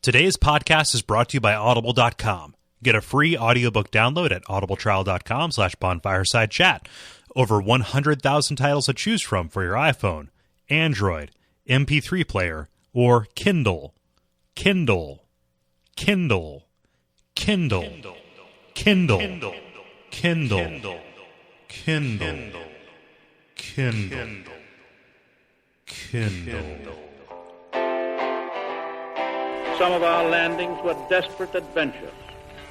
Today's podcast is brought to you by Audible.com. Get a free audiobook download at audibletrial.com/bonfiresidechat. Over 100,000 titles to choose from for your iPhone, Android, MP3 player, or Kindle. Kindle. Kindle. Kindle. Kindle. Kindle. Kindle. Kindle. Kindle. Kindle. Some of our landings were desperate adventures.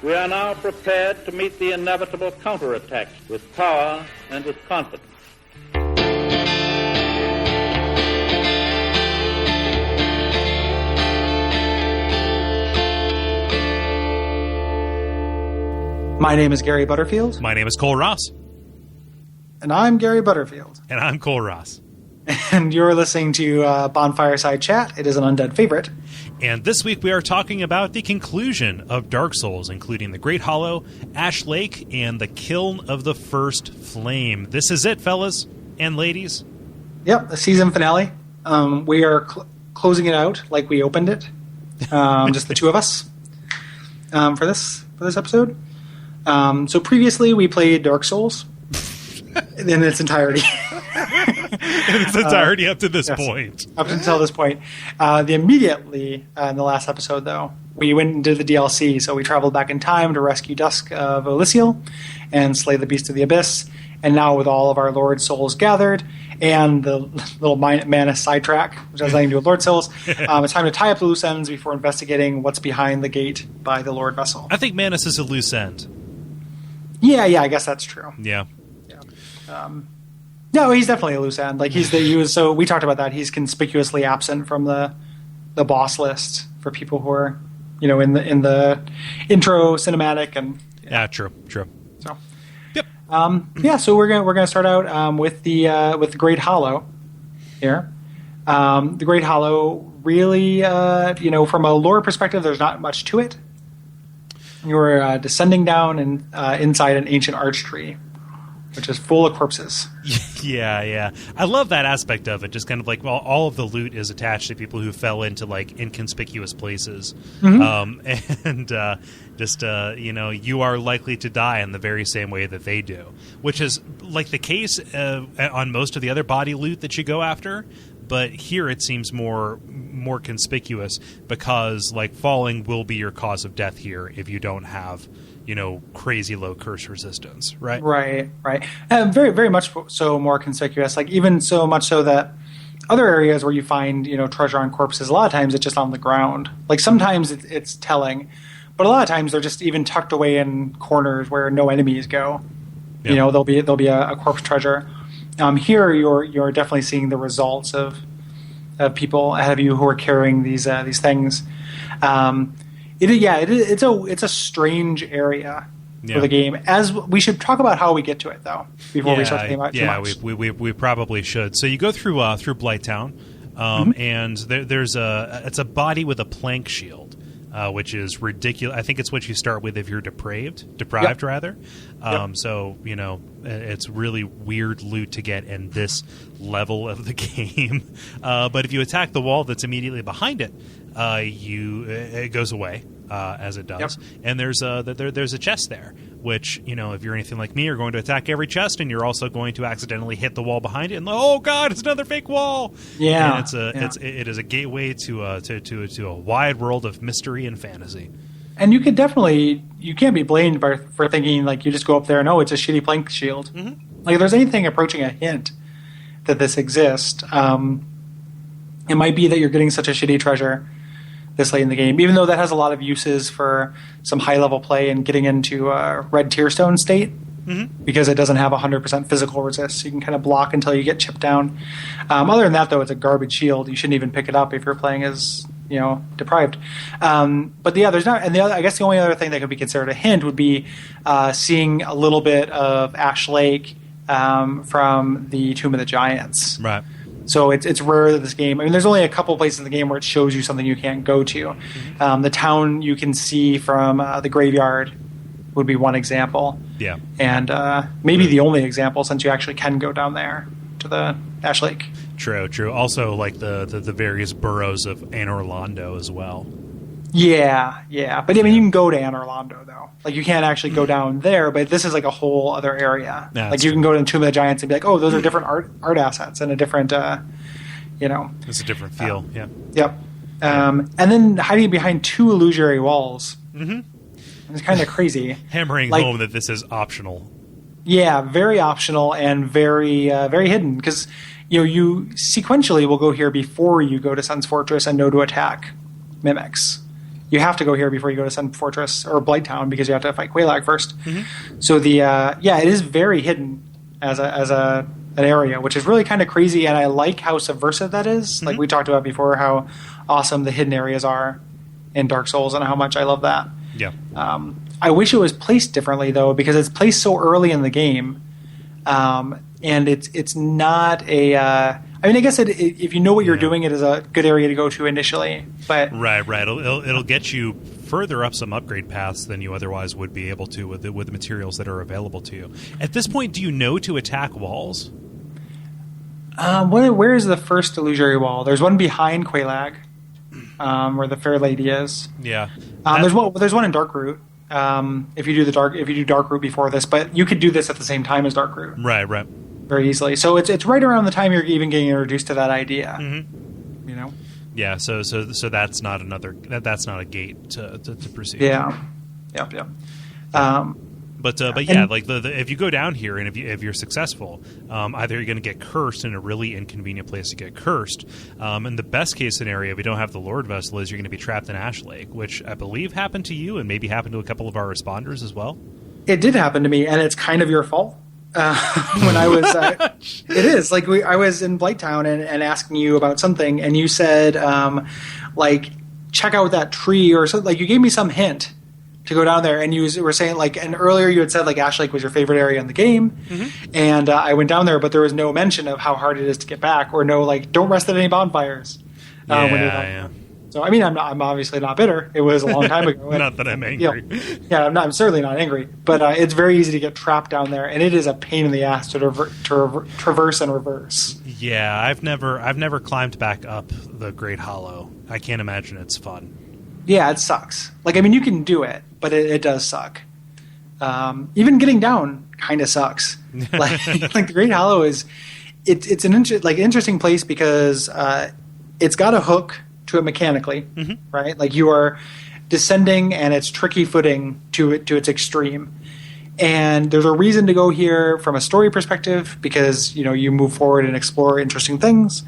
We are now prepared to meet the inevitable counterattacks with power and with confidence. My name is Gary Butterfield. My name is Kole Ross. And I'm Gary Butterfield. And I'm Kole Ross. And you're listening to Bonfireside Chat. It is an undead favorite. And this week we are talking about the conclusion of Dark Souls, including the Great Hollow, Ash Lake, and the Kiln of the First Flame. This is it, fellas and ladies. Yep, the season finale. We are closing it out like we opened it. Just the two of us for this episode. So previously we played Dark Souls in its entirety. In its entirety up to this point. Up until this point. Immediately in the last episode, though, we went and did the DLC. So we traveled back in time to rescue Dusk of Elysial and slay the Beast of the Abyss. And now with all of our Lord Souls gathered and the little mana sidetrack, which has nothing to do with Lord Souls, it's time to tie up the loose ends before investigating what's behind the gate by the Lord Vessel. I think Manus is a loose end. Yeah, I guess that's true. Yeah. No, he's definitely a loose end. Like so we talked about that. He's conspicuously absent from the boss list for people who are, in the intro cinematic and yeah, true. So, yep. So we're gonna start out with the Great Hollow here. The Great Hollow really, from a lore perspective, there's not much to it. You're descending down and inside an ancient arch tree, which is full of corpses. Yeah. I love that aspect of it. Just kind of like, well, all of the loot is attached to people who fell into like inconspicuous places. Mm-hmm. You are likely to die in the very same way that they do, which is like the case on most of the other body loot that you go after. But here it seems more conspicuous because like falling will be your cause of death here if you don't have crazy low curse resistance, right? Right. Very, very much so more conspicuous. Like even so much so that other areas where you find, treasure on corpses, a lot of times it's just on the ground. Like sometimes it's telling, but a lot of times they're just even tucked away in corners where no enemies go. Yep. There'll be a corpse treasure. Here you're definitely seeing the results of people ahead of you who are carrying these things. It's a strange area for the game. As we should talk about how we get to it though before we start talking about too much. we probably should. So you go through Blighttown, and there's it's a body with a plank shield, which is ridiculous. I think it's what you start with if you're deprived rather. So it's really weird loot to get in this level of the game. But if you attack the wall that's immediately behind it, it goes away as it does. Yep. And there's a chest there, which if you're anything like me, you're going to attack every chest, and you're also going to accidentally hit the wall behind it. And oh god, it's another fake wall. Yeah, and it is a gateway to a wide world of mystery and fantasy. And you can't be blamed for thinking like you just go up there and it's a shitty plank shield. Mm-hmm. Like if there's anything approaching a hint that this exists, it might be that you're getting such a shitty treasure this late in the game, even though that has a lot of uses for some high-level play and getting into a red tearstone state, because it doesn't have 100% physical resist. So you can kind of block until you get chipped down. Other than that, though, it's a garbage shield. You shouldn't even pick it up if you're playing as deprived. But there's not. And I guess the only other thing that could be considered a hint would be seeing a little bit of Ash Lake from the Tomb of the Giants. Right. So it's rare that this game. I mean, there's only a couple places in the game where it shows you something you can't go to. The town you can see from the graveyard would be one example. Yeah. And maybe the only example, since you actually can go down there to the Ash Lake. True. Also, like the various boroughs of Anne Orlando as well. Yeah. But I mean, you can go to Anor Londo though. Like you can't actually go down there, but this is like a whole other area. Yeah, like you can go to the Tomb of the Giants and be like, oh, those are different art assets and a different, It's a different feel. Yeah. Yep. And then hiding behind two illusory walls. Mm-hmm. It's kind of crazy. Hammering home that this is optional. Yeah, very optional and very very hidden because you sequentially will go here before you go to Sun's Fortress and know to attack mimics. You have to go here before you go to Sun Fortress or Blighttown because you have to fight Quelaag first. Mm-hmm. So it is very hidden as an area, which is really kind of crazy, and I like how subversive that is. Mm-hmm. Like we talked about before, how awesome the hidden areas are in Dark Souls, and how much I love that. Yeah. I wish it was placed differently though, because it's placed so early in the game, and it's not a. I mean, I guess if you know what you're doing, it is a good area to go to initially. But right. It'll get you further up some upgrade paths than you otherwise would be able to with the materials that are available to you. At this point, do you know to attack walls? Where is the first illusory wall? There's one behind Quelaag, where the Fair Lady is. Yeah. There's one in Darkroot. If you do Darkroot before this, but you could do this at the same time as Darkroot. Right. Very easily. So it's right around the time you're even getting introduced to that idea. Mm-hmm. Yeah. So that's not a gate to proceed. Yeah. Yep. But yeah, like if you go down here and if you're successful, either you're going to get cursed in a really inconvenient place to get cursed, and the best case scenario, if you don't have the Lord Vessel, is you're going to be trapped in Ash Lake, which I believe happened to you and maybe happened to a couple of our responders as well. It did happen to me, and it's kind of your fault. When I was, it is like I was in Blighttown and asking you about something, and you said, check out that tree or something. Like you gave me some hint to go down there, and you were saying and earlier you had said Ash Lake was your favorite area in the game, mm-hmm. and I went down there, but there was no mention of how hard it is to get back, or no don't rest at any bonfires. Yeah. So I mean, I'm obviously not bitter. It was a long time ago. Not that I'm angry. I'm certainly not angry, but it's very easy to get trapped down there, and it is a pain in the ass to traverse and reverse. Yeah, I've never climbed back up the Great Hollow. I can't imagine it's fun. Yeah, it sucks. You can do it, but it does suck. Even getting down kind of sucks. The Great Hollow it's an interesting place because it's got a hook to it mechanically, mm-hmm. right? You are descending, and it's tricky footing to its extreme. And there's a reason to go here from a story perspective because you move forward and explore interesting things,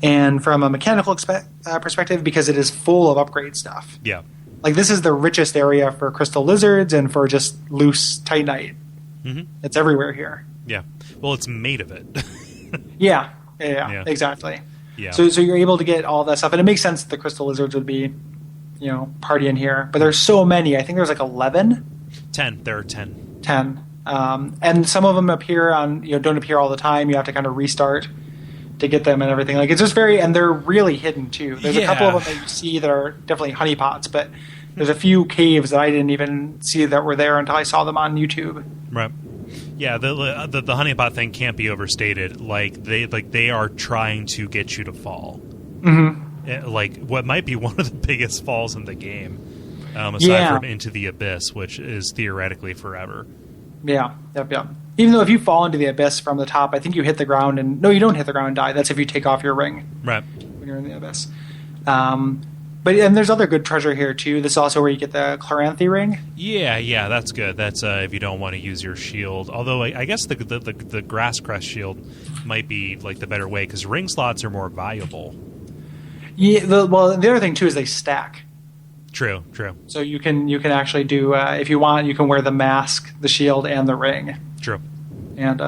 and from a mechanical perspective because it is full of upgrade stuff. Yeah, this is the richest area for crystal lizards and for just loose titanite. Mm-hmm. It's everywhere here. Yeah, well, it's made of it. yeah, exactly. Yeah. So you're able to get all that stuff, and it makes sense that the crystal lizards would be, partying here. But there's so many. I think there's 11. 10. There are 10. 10. And some of them appear don't appear all the time. You have to kind of restart to get them and everything. It's just and they're really hidden too. There's a couple of them that you see that are definitely honeypots, but there's a few caves that I didn't even see that were there until I saw them on YouTube. Right. Yeah, the honeypot thing can't be overstated. They are trying to get you to fall. Mm-hmm. What might be one of the biggest falls in the game, aside from Into the Abyss, which is theoretically forever. Yeah. Yep. Even though if you fall into the abyss from the top, I think you hit the ground and no, you don't hit the ground and die. That's if you take off your ring. Right. When you're in the abyss. But there's other good treasure here too. This is also where you get the Chloranthy ring. Yeah, that's good. That's if you don't want to use your shield. Although I guess the Grass Crest shield might be the better way because ring slots are more valuable. Yeah. The other thing too is they stack. True. So you can actually do if you want, you can wear the mask, the shield, and the ring. True. And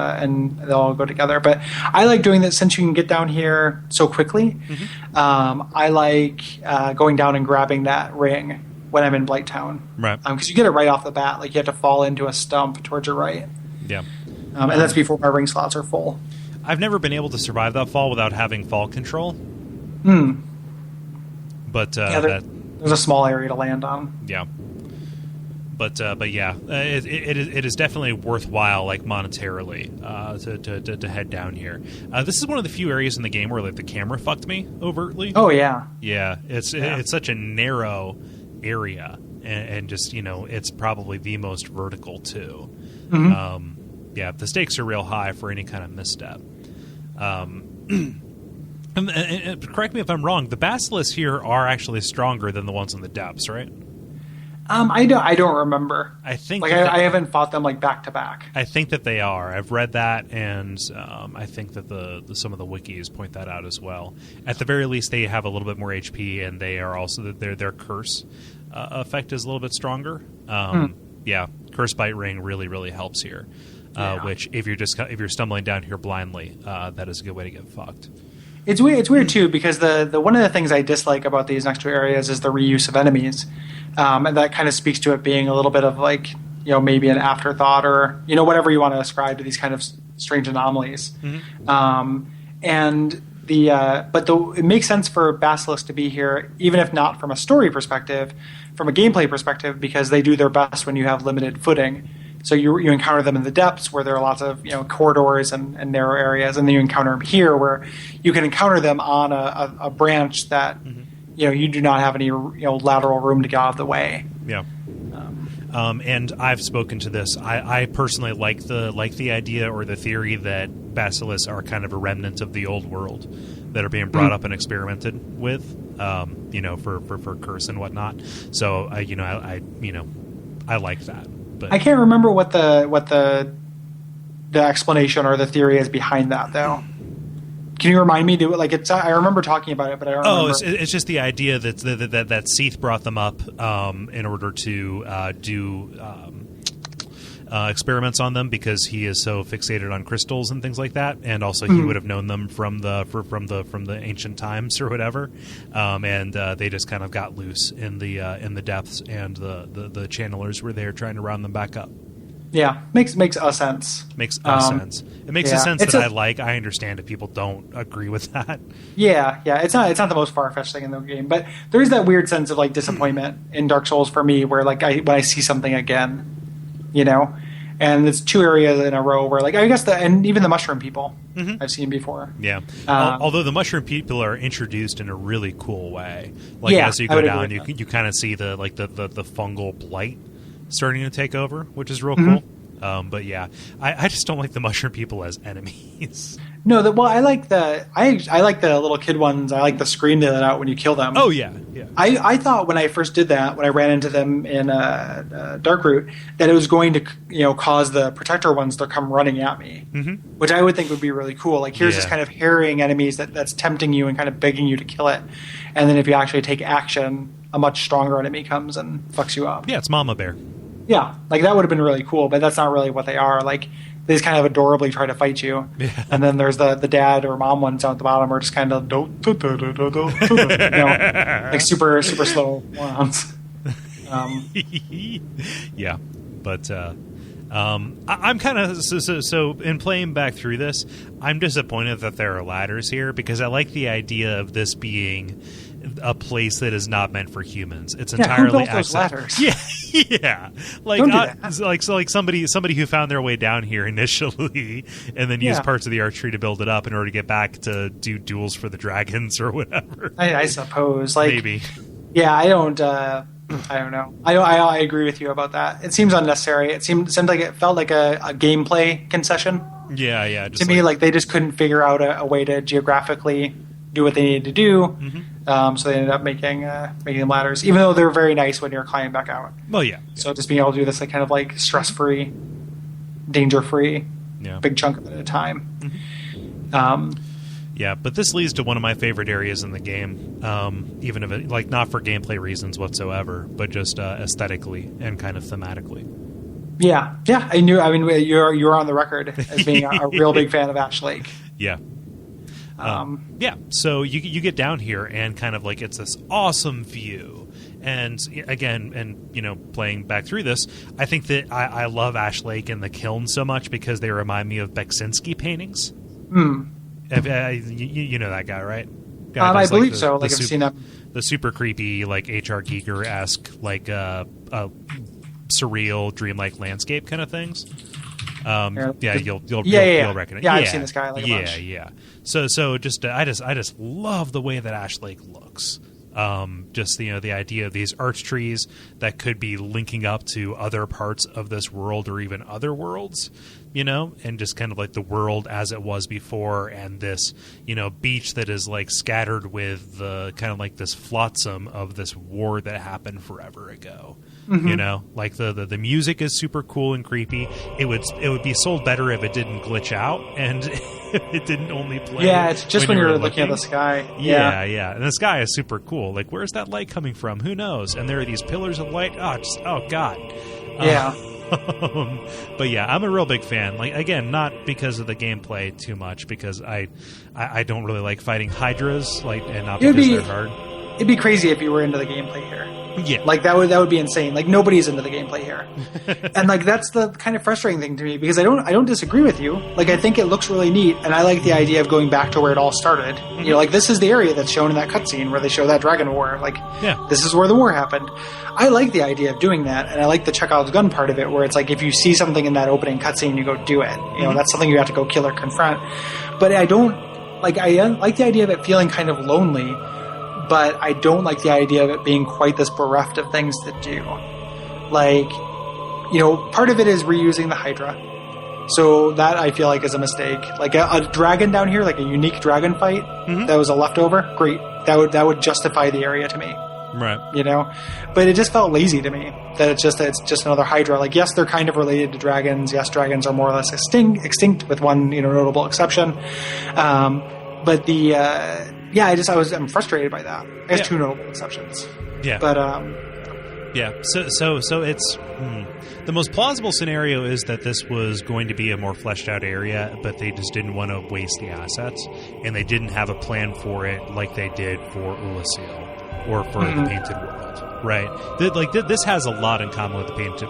they'll all go together. But I like doing that since you can get down here so quickly. Mm-hmm. I like going down and grabbing that ring when I'm in Blighttown. Right. Because you get it right off the bat. You have to fall into a stump towards your right. Yeah. And that's before my ring slots are full. I've never been able to survive that fall without having fall control. But there's a small area to land on. Yeah. But yeah, it is definitely worthwhile, monetarily, to head down here. This is one of the few areas in the game where the camera fucked me overtly. Oh yeah. Yeah, it's such a narrow area, and just it's probably the most vertical too. Yeah, the stakes are real high for any kind of misstep. And correct me if I'm wrong, the basilisks here are actually stronger than the ones in the depths, right? I don't remember. I think I haven't fought them back to back. I think that they are. I've read that, and I think that some of the wikis point that out as well. At the very least, they have a little bit more HP, and they are also their curse effect is a little bit stronger. Yeah, curse bite ring really, really helps here. Which if you're stumbling down here blindly, that is a good way to get fucked. It's weird too, because the one of the things I dislike about these next two areas is the reuse of enemies, and that kind of speaks to it being a little bit of maybe an afterthought or whatever you want to ascribe to these kind of strange anomalies. It makes sense for basilisks to be here, even if not from a story perspective, from a gameplay perspective, because they do their best when you have limited footing. So you encounter them in the depths where there are lots of corridors and narrow areas, and then you encounter them here where you can encounter them on a branch that you do not have any lateral room to get out of the way. Yeah. And I've spoken to this. I personally like the idea or the theory that basilisks are kind of a remnant of the old world that are being brought up and experimented with, for curse and whatnot. So I like that. But I can't remember what the explanation or the theory is behind that, though. Can you remind me? I remember talking about it, but I don't remember. It's just the idea that Seath brought them up in order to do experiments on them because he is so fixated on crystals and things like that, and also he would have known them from the ancient times or whatever, and they just kind of got loose in the depths, and the channelers were there trying to round them back up. Yeah, makes a sense. Makes a sense. It makes a sense that I like. I understand if people don't agree with that. Yeah. It's not the most far-fetched thing in the game, but there is that weird sense of disappointment in Dark Souls for me, where when I see something again, and it's two areas in a row where I guess and even the mushroom people I've seen before. Yeah. Although the mushroom people are introduced in a really cool way. As you go down, you kind of see the fungal blight starting to take over, which is real cool. But yeah, I just don't like the mushroom people as enemies. No, I like the little kid ones. I like the scream they let out when you kill them. Oh yeah. I thought when I first did that, when I ran into them in Darkroot, that it was going to cause the protector ones to come running at me, which I would think would be really cool. Here's this kind of harrying enemies that's tempting you and kind of begging you to kill it, and then if you actually take action, a much stronger enemy comes and fucks you up. Yeah, it's Mama Bear. Yeah, that would have been really cool, but that's not really what they are. They just kind of adorably try to fight you. Yeah. And then there's the dad or mom ones down at the bottom are just kind of super super slow ones. Yeah, but I'm kind of so in playing back through this, I'm disappointed that there are ladders here because I like the idea of this being a place that is not meant for humans. It's entirely who built those ladders? Yeah. Don't do that. Somebody who found their way down here initially, and then used parts of the archery to build it up in order to get back to do duels for the dragons or whatever. I suppose, maybe. Yeah, I don't know. I agree with you about that. It seems unnecessary. It seemed like it felt like a gameplay concession. Yeah. To me, they just couldn't figure out a way to geographically do what they needed to do, so they ended up making them ladders, even though they're very nice when you're climbing back out. Well, yeah. So just being able to do this kind of stress-free, danger-free, big chunk of it at a time. Yeah, but this leads to one of my favorite areas in the game, even if it not for gameplay reasons whatsoever, but just aesthetically and kind of thematically. Yeah. I mean, you're on the record as being a real big fan of Ash Lake. Yeah. So you get down here and kind of it's this awesome view, and again, playing back through this, I think that I love Ash Lake and the Kiln so much because they remind me of Beksinski paintings. You know that guy, right? I believe so. I've seen that. The super creepy, H.R. Giger-esque, surreal, dreamlike landscape kind of things. You'll recognize. Yeah, I've seen this guy a bunch. Yeah. So just I just love the way that Ash Lake looks. Just the idea of these arch trees that could be linking up to other parts of this world or even other worlds, and just kind of like the world as it was before, and this beach that is like scattered with the kind of like this flotsam of this war that happened forever ago. Like the music is super cool and creepy. It would be sold better if it didn't glitch out and it didn't only play. Yeah, it's just when you're looking at the sky. Yeah. And the sky is super cool. Like, where's that light coming from? Who knows? And there are these pillars of light. Oh God. Yeah. But yeah, I'm a real big fan. Like, again, not because of the gameplay too much, because I don't really like fighting hydras, and not because they're hard. It'd be crazy if you were into the gameplay here. Yeah. Like, that would be insane. Like, nobody's into the gameplay here. And, like, that's the kind of frustrating thing to me, because I don't disagree with you. Like, I think it looks really neat, and I like the idea of going back to where it all started. Like, this is the area that's shown in that cutscene where they show that dragon war. Like, this is where the war happened. I like the idea of doing that, and I like the Chekhov's gun part of it, where it's like, if you see something in that opening cutscene, you go do it. That's something you have to go kill or confront. But I like the idea of it feeling kind of lonely, but I don't like the idea of it being quite this bereft of things to do. Like, part of it is reusing the Hydra. So that I feel like is a mistake. Like a dragon down here, like a unique dragon fight that was a leftover, great. That would justify the area to me. Right. But it just felt lazy to me that it's just another Hydra. Like, yes, they're kind of related to dragons. Yes, dragons are more or less extinct with one, notable exception. But I'm frustrated by that. I guess two notable exceptions. Yeah. But yeah. So it's the most plausible scenario is that this was going to be a more fleshed out area, but they just didn't want to waste the assets, and they didn't have a plan for it like they did for Ulasil or for the Painted World. Right. This has a lot in common with the Painted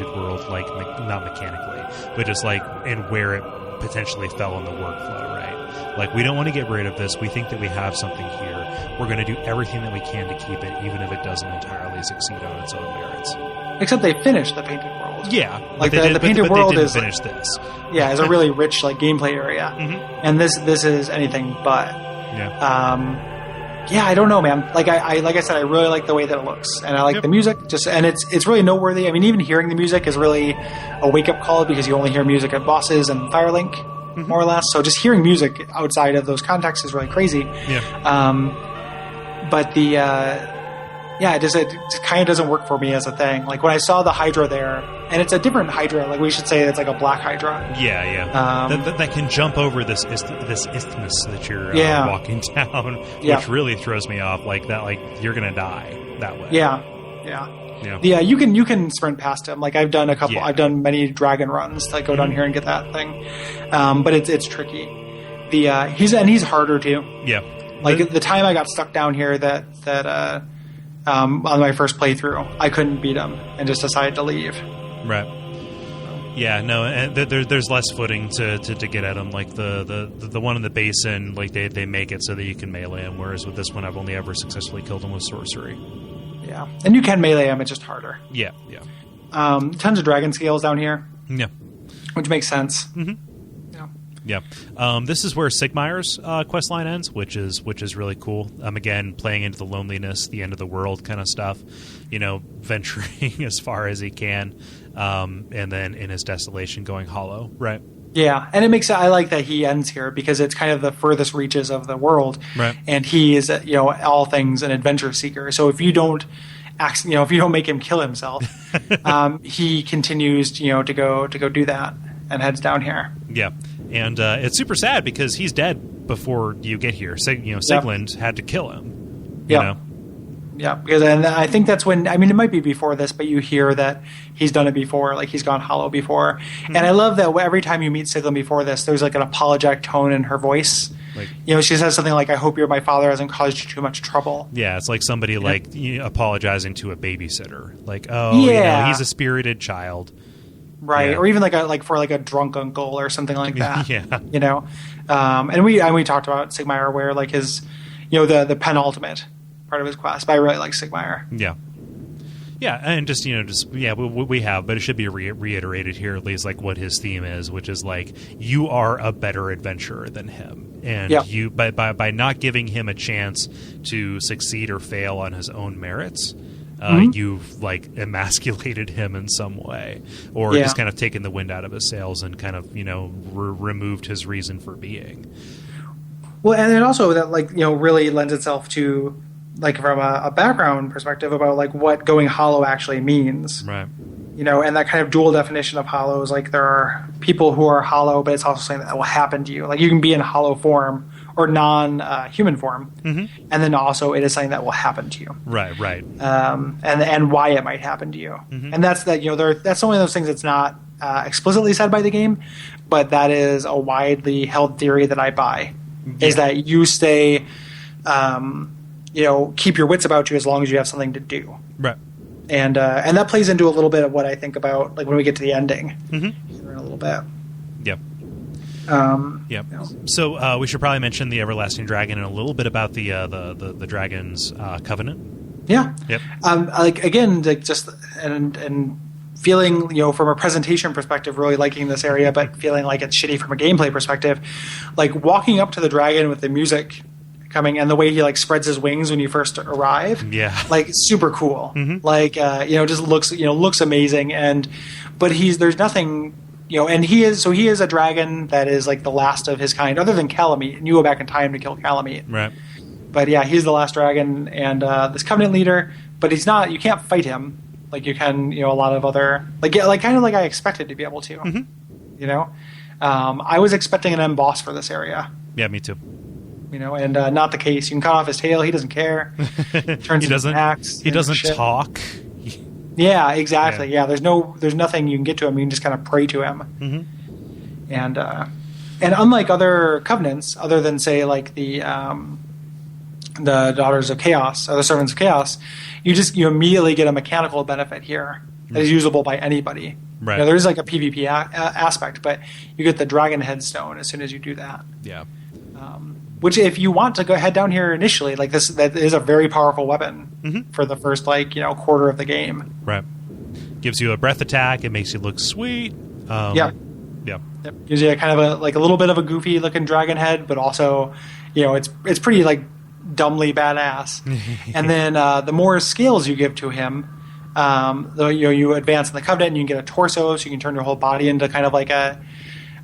World, like not mechanically, but just like in where it potentially fell in the workflow. Right. Like, we don't want to get rid of this. We think that we have something here. We're going to do everything that we can to keep it, even if it doesn't entirely succeed on its own merits. Except they finished the Painted World. Yeah, like the Painted World is finish this. Yeah, is a really rich gameplay area, and this is anything but. Yeah. Yeah, I don't know, man. Like I said, I really like the way that it looks, and I like the music. And it's really noteworthy. I mean, even hearing the music is really a wake up call, because you only hear music at bosses and Firelink, more or less. So just hearing music outside of those contexts is really crazy. Yeah. But it just kind of doesn't work for me as a thing. Like, when I saw the Hydra there, and it's a different Hydra. Like, we should say it's like a black Hydra. Yeah. That can jump over this isthmus that you're walking down, which really throws me off. Like that, like you're gonna die that way. Yeah. You can sprint past him. Like, I've done a couple. I've done many dragon runs to go down here and get that thing. But it's tricky. He's harder too. Yeah. Like, the time I got stuck down here that on my first playthrough, I couldn't beat him and just decided to leave. Right. Yeah, no, and there's less footing to get at him. Like the one in the basin, like they make it so that you can melee him, whereas with this one, I've only ever successfully killed him with sorcery. Yeah, and you can melee him; it's just harder. Yeah. Tons of dragon scales down here. Yeah, which makes sense. Yeah. This is where Sigmayr's quest line ends, which is really cool. Again, playing into the loneliness, the end of the world kind of stuff. Venturing as far as he can, and then in his desolation going hollow. Right. Yeah, and I like that he ends here, because it's kind of the furthest reaches of the world, right? And he is, all things an adventure seeker. So if you don't make him kill himself, he continues, to go do that and heads down here. Yeah. And it's super sad because he's dead before you get here. Sigmund had to kill him. Yeah, because and I think that's when, it might be before this, but you hear that he's done it before, like he's gone hollow before. Mm-hmm. And I love that every time you meet Sigmund before this, there's like an apologetic tone in her voice. Like, she says something like, "I hope my father hasn't caused you too much trouble." Yeah, it's like somebody apologizing to a babysitter, like, he's a spirited child. Right, or even for a drunk uncle or something like that. Yeah, and we talked about Sigmayr, where like his, the penultimate part of his quest. But I really like Sigmayr. Yeah, and just we have, but it should be reiterated here at least, like what his theme is, which is like you are a better adventurer than him, and you by not giving him a chance to succeed or fail on his own merits, you've like emasculated him in some way, or just kind of taken the wind out of his sails and kind of removed his reason for being. Well, and then also that really lends itself to, like, from a background perspective about like what going hollow actually means, right? And that kind of dual definition of hollows. Like, there are people who are hollow, but it's also something that will happen to you. Like, you can be in hollow form or non-human form, and then also it is something that will happen to you, right? And why it might happen to you, and that's that. That's one of those things that's not explicitly said by the game, but that is a widely held theory that I buy. Is that you stay. Keep your wits about you as long as you have something to do. Right. And that plays into a little bit of what I think about, like, when we get to the ending in a little bit. Yep. Yep. So we should probably mention the Everlasting Dragon and a little bit about the dragon's covenant. Yeah. Yep. And feeling, from a presentation perspective, really liking this area, but feeling like it's shitty from a gameplay perspective. Like, walking up to the dragon with the music coming and the way he like spreads his wings when you first arrive, like, super cool. Like, just looks amazing. But there's nothing, and he is a dragon that is like the last of his kind, other than Calamite, and you go back in time to kill Calamite. Right. But yeah, he's the last dragon and this Covenant leader. But he's not. You can't fight him like you can. A lot of other kind of like I expected to be able to. I was expecting an end boss for this area. Yeah, me too. And not the case. You can cut off his tail. He doesn't care. Turns into an axe. He doesn't talk. Yeah, exactly. Yeah, there's nothing you can get to him. You can just kind of pray to him. And unlike other covenants, other than say like the Daughters of Chaos or the Servants of Chaos, you immediately get a mechanical benefit here that is usable by anybody. Right. There is like a PvP aspect, but you get the Dragon Headstone as soon as you do that. Yeah. Which, if you want to go head down here initially, like this, that is a very powerful weapon for the first quarter of the game. Right. Gives you a breath attack. It makes you look sweet. Yeah. Yep. Gives you a kind of a little bit of a goofy looking dragon head, but also, it's pretty like dumbly badass. And then the more scales you give to him, you advance in the Covenant, and you can get a torso, so you can turn your whole body into kind of like a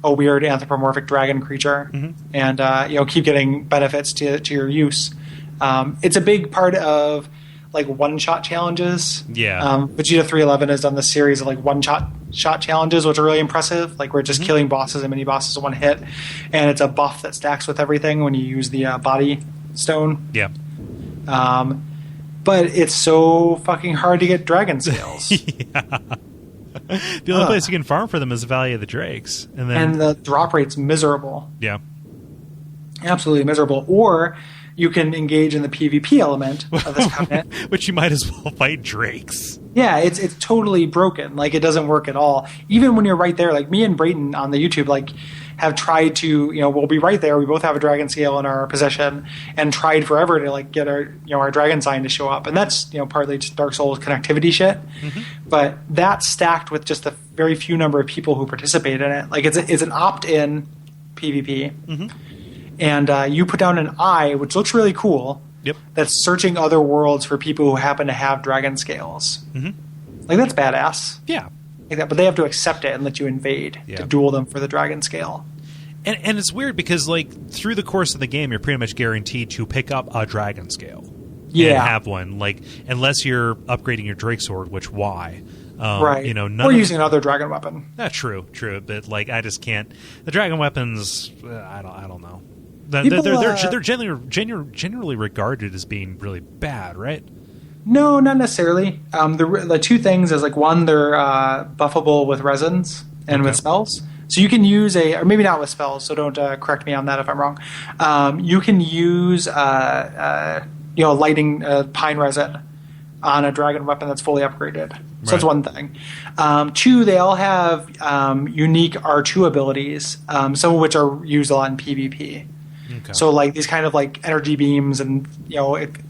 weird anthropomorphic dragon creature, and keep getting benefits to your use. It's a big part of like one-shot challenges. Yeah. Vegeta 311 has done this series of like one-shot challenges, which are really impressive. Like, we're just killing bosses and mini bosses in one hit, and it's a buff that stacks with everything when you use the body stone. Yeah. But it's so fucking hard to get dragon scales. Yeah. The only place you can farm for them is the Valley of the Drakes. And the drop rate's miserable. Yeah. Absolutely miserable. Or you can engage in the PvP element of this covenant. Which you might as well fight drakes. Yeah, it's totally broken. Like, it doesn't work at all. Even when you're right there, like me and Brayton on the YouTube, like, have tried to, we'll be right there. We both have a dragon scale in our possession, and tried forever to like get our dragon sign to show up. And that's, partly just Dark Souls connectivity shit. But that's stacked with just a very few number of people who participate in it. Like, it's an opt-in PvP. And you put down an eye, which looks really cool. Yep. That's searching other worlds for people who happen to have dragon scales. Like, that's badass. Yeah. Like that, but they have to accept it and let you invade to duel them for the dragon scale. And it's weird because, like, through the course of the game, you're pretty much guaranteed to pick up a dragon scale. Yeah. And have one. Like, unless you're upgrading your Drake Sword, which why? Right. Or using another dragon weapon. True. But, like, I just can't. The dragon weapons, I don't know. They're generally regarded as being really bad, right? No, not necessarily. The two things is, like, one, they're buffable with resins and with spells. So you can use or maybe not with spells, so don't correct me on that if I'm wrong. You can use lighting pine resin on a dragon weapon that's fully upgraded. So that's one thing. Two, they all have unique R2 abilities, some of which are used a lot in PvP. Okay. So, like, these kind of like energy beams and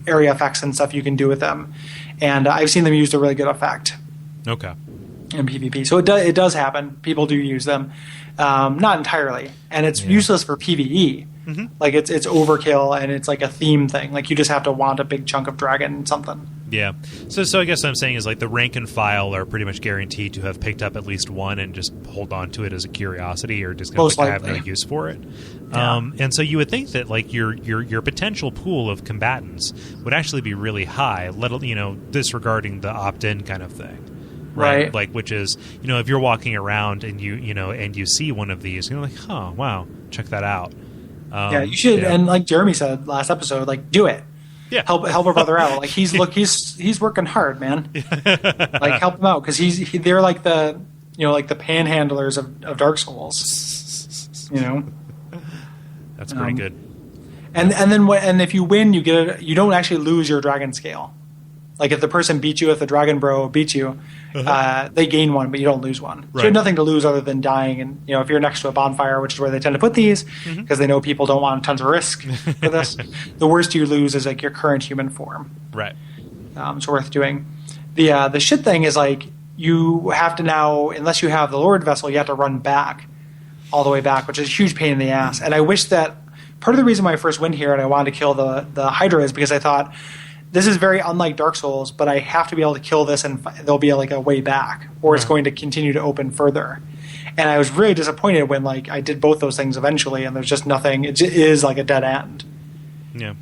area effects and stuff you can do with them, and I've seen them used to really good effect. Okay. In PvP, so it does happen. People do use them, not entirely, and it's useless for PvE. Mm-hmm. Like it's overkill, and it's like a theme thing. Like you just have to want a big chunk of dragon and something. Yeah. So I guess what I'm saying is like the rank and file are pretty much guaranteed to have picked up at least one and just hold on to it as a curiosity or just kind of have no use for it. Yeah. And so you would think that like your potential pool of combatants would actually be really high, disregarding the opt-in kind of thing. Right. Like, which is, if you're walking around and you see one of these, you're like, oh, wow, check that out. You should. Yeah. And like Jeremy said last episode, like do it. Yeah. Help a brother out. Like he's working hard, man. Like help him out because they're like the panhandlers of Dark Souls. That's pretty good. And if you win, you don't actually lose your dragon scale. Like if the person beat you, if the dragon bro beats you, they gain one, but you don't lose one. Right. So you have nothing to lose other than dying. And if you're next to a bonfire, which is where they tend to put these, because they know people don't want tons of risk for this, the worst you lose is like your current human form. Right. It's worth doing. The shit thing is like you have to now, unless you have the Lord Vessel, you have to run back all the way back, which is a huge pain in the ass. And I wish that part of the reason why I first went here and I wanted to kill the Hydra is because I thought, this is very unlike Dark Souls, but I have to be able to kill this and there'll be like a way back, or it's going to continue to open further. And I was really disappointed when like I did both those things eventually, and there's just nothing. It is like a dead end. Yeah,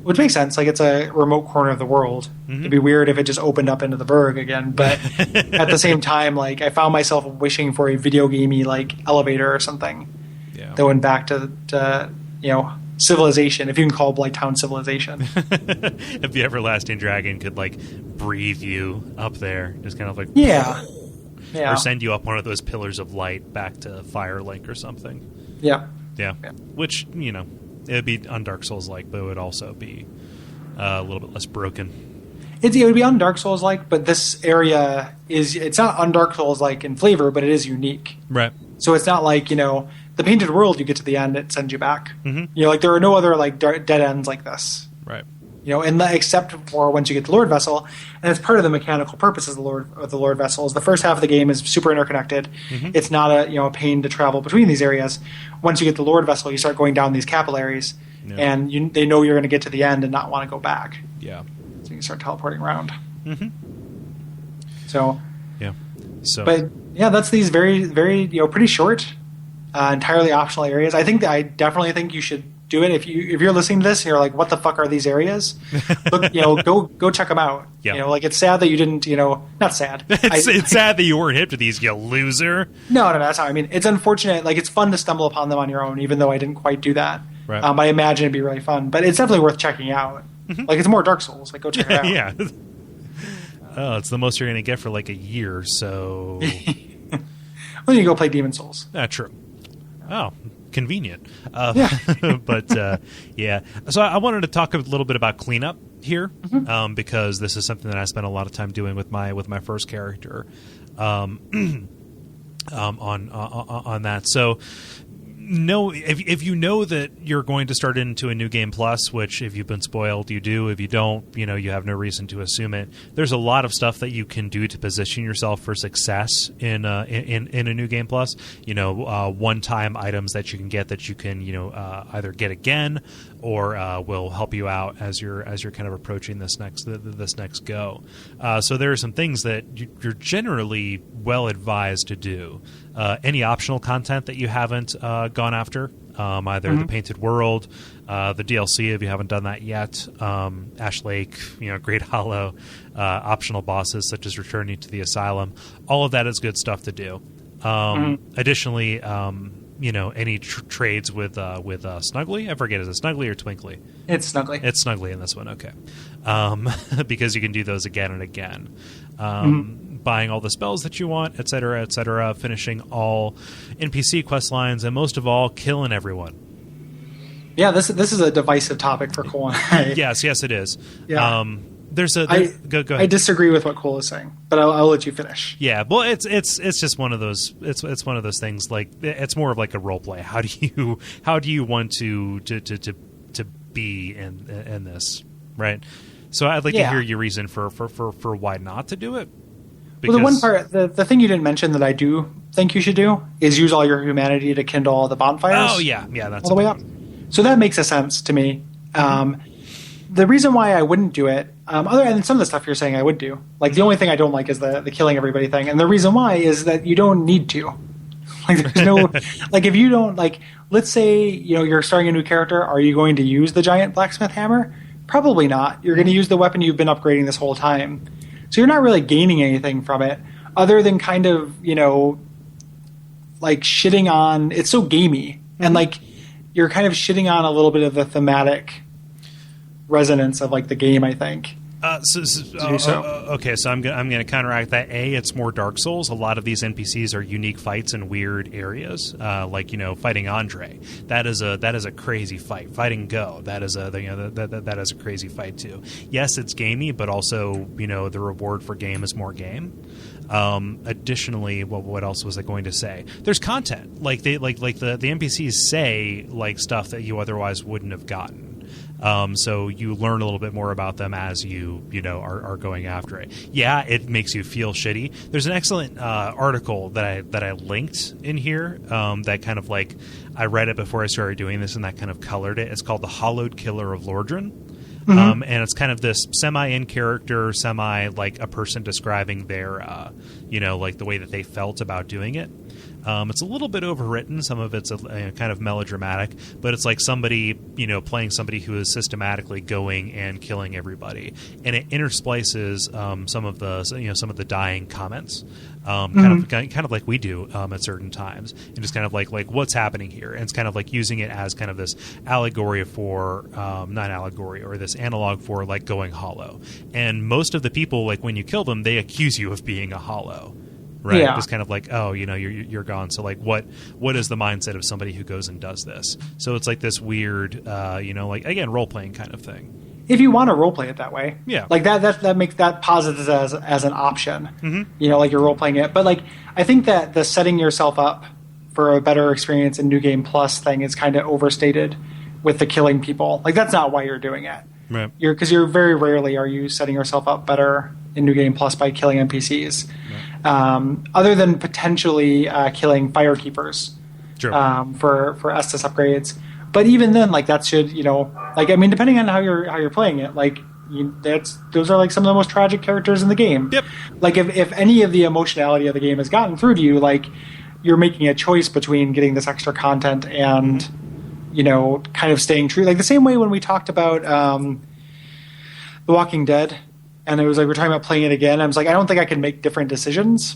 which makes sense. Like it's a remote corner of the world. It'd be weird if it just opened up into the Berg again. But at the same time, like I found myself wishing for a video gamey like elevator or something that went back to civilization, if you can call Blighttown civilization. If the everlasting dragon could like breathe you up there, just kind of like or send you up one of those pillars of light back to Firelink or something. Yeah. Which it would be on Dark Souls like, but it would also be a little bit less broken. It would be on Dark Souls like, but this area it's not on Dark Souls like in flavor, but it is unique. Right. So it's not like the Painted World, you get to the end, it sends you back. Like there are no other like dead ends like this. Right. Except for once you get the Lord Vessel, and it's part of the mechanical purpose of the Lord Vessel. Is the first half of the game is super interconnected. It's not a pain to travel between these areas. Once you get the Lord Vessel, you start going down these capillaries, and they know you're going to get to the end and not want to go back. Yeah. So you can start teleporting around. So. Yeah. So. But yeah, that's these very very pretty short. Entirely optional areas. I definitely think you should do it if you're listening to this and you're like, what the fuck are these areas? Look, go check them out. Yeah. Like it's sad that you didn't. Not sad. It's sad that you weren't hip to these, you loser. No, that's how I mean. It's unfortunate. Like it's fun to stumble upon them on your own, even though I didn't quite do that. Right. I imagine it'd be really fun, but it's definitely worth checking out. Like it's more Dark Souls. Like go check it out. Yeah. Oh, it's the most you're going to get for like a year. So. Well, you go play Demon Souls. True. Oh, convenient. Yeah. But, yeah. So I wanted to talk a little bit about cleanup here, because this is something that I spent a lot of time doing with my first character on that. So, if you know that you're going to start into a new game plus, which if you've been spoiled, you do. If you don't, you have no reason to assume it. There's a lot of stuff that you can do to position yourself for success in a new game plus. One-time items that you can get that you can either get again or will help you out as you're kind of approaching this next go. So there are some things that you're generally well advised to do. Any optional content that you haven't gone after, either the Painted World, the DLC if you haven't done that yet, Ash Lake, Great Hollow, optional bosses such as returning to the Asylum. All of that is good stuff to do. Additionally, any trades with Snuggly. I forget, is it Snuggly or Twinkly? It's Snuggly. It's Snuggly in this one, okay. Because you can do those again and again. Buying all the spells that you want, etc., finishing all NPC quest lines, and most of all, killing everyone. Yeah, this is a divisive topic for Kole. Yes, it is. Yeah. Go ahead. I disagree with what Kole is saying, but I'll let you finish. Yeah, well, it's just one of those. It's one of those things. Like it's more of like a role play. How do you want to be in this, right? So I'd like to hear your reason for why not to do it. Because, well, the one part, the thing you didn't mention that I do think you should do is use all your humanity to kindle all the bonfires. Oh, yeah, that's all the way up. So that makes a sense to me. The reason why I wouldn't do it, other than some of the stuff you're saying I would do, like the only thing I don't like is the killing everybody thing. And the reason why is that you don't need to. Like there's no, like if you don't, like let's say, you're starting a new character, are you going to use the giant blacksmith hammer? Probably not. You're going to use the weapon you've been upgrading this whole time. So you're not really gaining anything from it other than kind of, like shitting on, it's so gamey. And like you're kind of shitting on a little bit of the thematic resonance of like the game, I think. Okay, so I'm gonna counteract that. It's more Dark Souls. A lot of these NPCs are unique fights in weird areas, like fighting Andre. That is a crazy fight. Fighting Go. That is that is a crazy fight too. Yes, it's gamey, but also the reward for game is more game. Additionally, what else was I going to say? There's content like the NPCs say like stuff that you otherwise wouldn't have gotten. So you learn a little bit more about them as you are going after it. Yeah, it makes you feel shitty. There's an excellent article that I linked in here that kind of like I read it before I started doing this and that kind of colored it. It's called The Hollowed Killer of Lordran. And it's kind of this semi-in character, semi like a person describing their like the way that they felt about doing it. It's a little bit overwritten. Some of it's kind of melodramatic, but it's like somebody, playing somebody who is systematically going and killing everybody, and it intersplices some of the dying comments, kind of like we do at certain times, and just kind of like what's happening here, and it's kind of like using it as kind of this allegory for not allegory or this analog for like going hollow. And most of the people, like when you kill them, they accuse you of being a hollow. Right, yeah. Just kind of like, oh, you're gone. So like, what is the mindset of somebody who goes and does this? So it's like this weird, like again, role playing kind of thing. If you want to role play it that way, yeah, like that makes that positive as an option. Like you're role playing it. But like, I think that the setting yourself up for a better experience in New Game Plus thing is kind of overstated with the killing people. Like that's not why you're doing it. Right. Because you're very rarely are you setting yourself up better in New Game Plus by killing NPCs. Other than potentially killing firekeepers for Estus upgrades, but even then, like that should depending on how you're playing it, like those are like some of the most tragic characters in the game. Yep. Like if any of the emotionality of the game has gotten through to you, like you're making a choice between getting this extra content and kind of staying true. Like the same way when we talked about The Walking Dead. And it was like we're talking about playing it again. I was like, I don't think I could make different decisions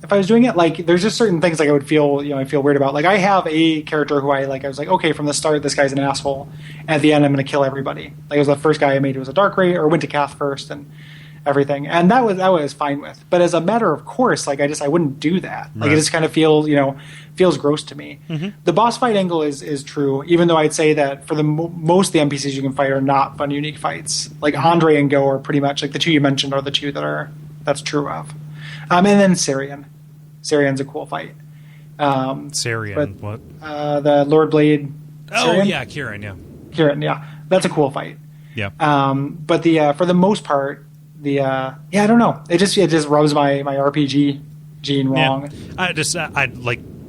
if I was doing it. Like, there's just certain things like I would feel, I feel weird about. Like, I have a character who I was like, okay, from the start, this guy's an asshole. And at the end, I'm going to kill everybody. Like, it was the first guy I made who was a Dark Ray or went to Cath first and everything. And that was fine with. But as a matter of course, like I wouldn't do that. Like, it just kind of feels gross to me. The boss fight angle is true, even though I'd say that for the most of the NPCs you can fight are not fun, unique fights. Like Andre and Go are pretty much like the two you mentioned are the two that's true of. And then Syrian. Syrian's a cool fight. Syrian, what? The Lord Blade. Oh Syrian? Yeah, Kieran, yeah, that's a cool fight. Yeah. But for the most part, I don't know. It just rubs my RPG gene wrong. Yeah.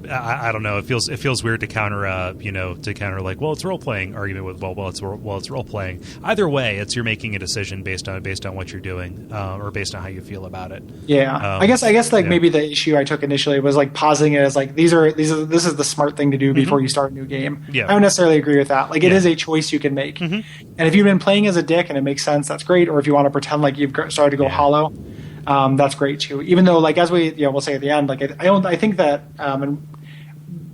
I don't know. It feels weird to counter like, well, it's role playing argument with it's role playing. Either way, you're making a decision based on what you're doing or based on how you feel about it. Yeah, I guess maybe the issue I took initially was like pausing it as like this is the smart thing to do before you start a new game. Yeah, I don't necessarily agree with that. Like it is a choice you can make, and if you've been playing as a dick and it makes sense, that's great. Or if you want to pretend like you've started to go hollow. That's great too. Even though, like as we'll say at the end, like I think that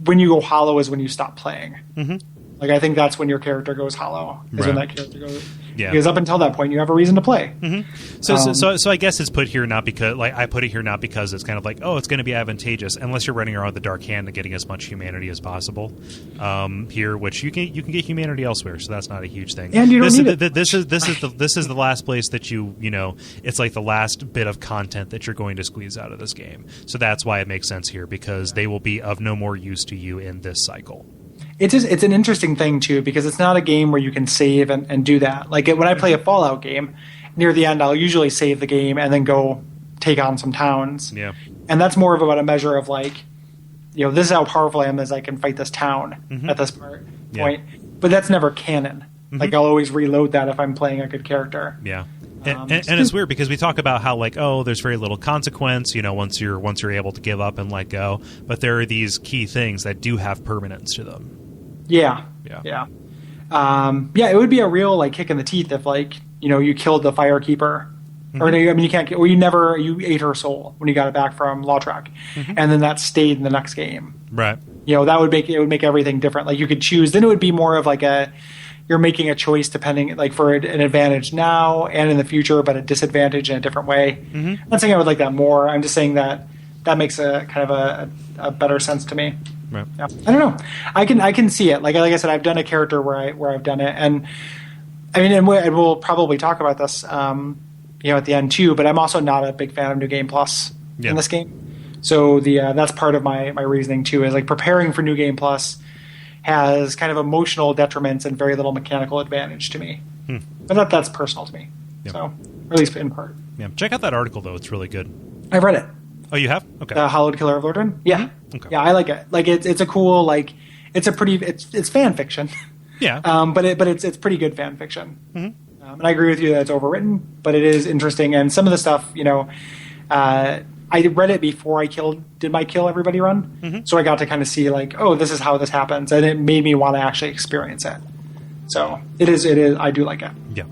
when you go hollow is when you stop playing. Like I think that's when your character goes hollow. Is when that character goes. Yeah. Because up until that point, you have a reason to play. So I guess it's put here not because I put it here not because it's kind of like, oh, it's going to be advantageous unless you're running around the Dark Hand and getting as much humanity as possible here, which you can get humanity elsewhere, so that's not a huge thing. And you don't need it. This is the last place that it's like the last bit of content that you're going to squeeze out of this game. So that's why it makes sense here, because they will be of no more use to you in this cycle. It's an interesting thing too, because it's not a game where you can save and do that. Like when I play a Fallout game, near the end, I'll usually save the game and then go take on some towns. Yeah. And that's more of about a measure of like, this is how powerful I am as I can fight this town at this point. But that's never canon. Like I'll always reload that if I'm playing a good character. Yeah. And it's weird because we talk about how like, there's very little consequence, once you're able to give up and let go. But there are these key things that do have permanence to them. Yeah. It would be a real like kick in the teeth if like you killed the firekeeper, or you can't, or you ate her soul when you got it back from Lautrec, and then that stayed in the next game. Right. That would make everything different. Like you could choose. Then it would be more of like you're making a choice depending like for an advantage now and in the future, but a disadvantage in a different way. I'm not saying I would like that more. I'm just saying that makes a kind of a better sense to me. Right. Yeah. I don't know. I can see it. Like I said, I've done a character where I've done it, and I mean, and we'll probably talk about this, at the end too. But I'm also not a big fan of New Game Plus in this game. So that's part of my reasoning too. Is like preparing for New Game Plus has kind of emotional detriments and very little mechanical advantage to me. But that's personal to me. So, or at least in part. Yeah. Check out that article though; it's really good. I've read it. Oh, you have? Okay. The Hallowed Killer of Lordran? Yeah. Okay. Yeah, I like it. Like it's a cool, like it's fan fiction. Yeah. But it's pretty good fan fiction. And I agree with you that it's overwritten, but it is interesting. And some of the stuff, I read it before I did my Kill Everybody run. So I got to kind of see like, this is how this happens. And it made me want to actually experience it. So it is, I do like it. Yeah.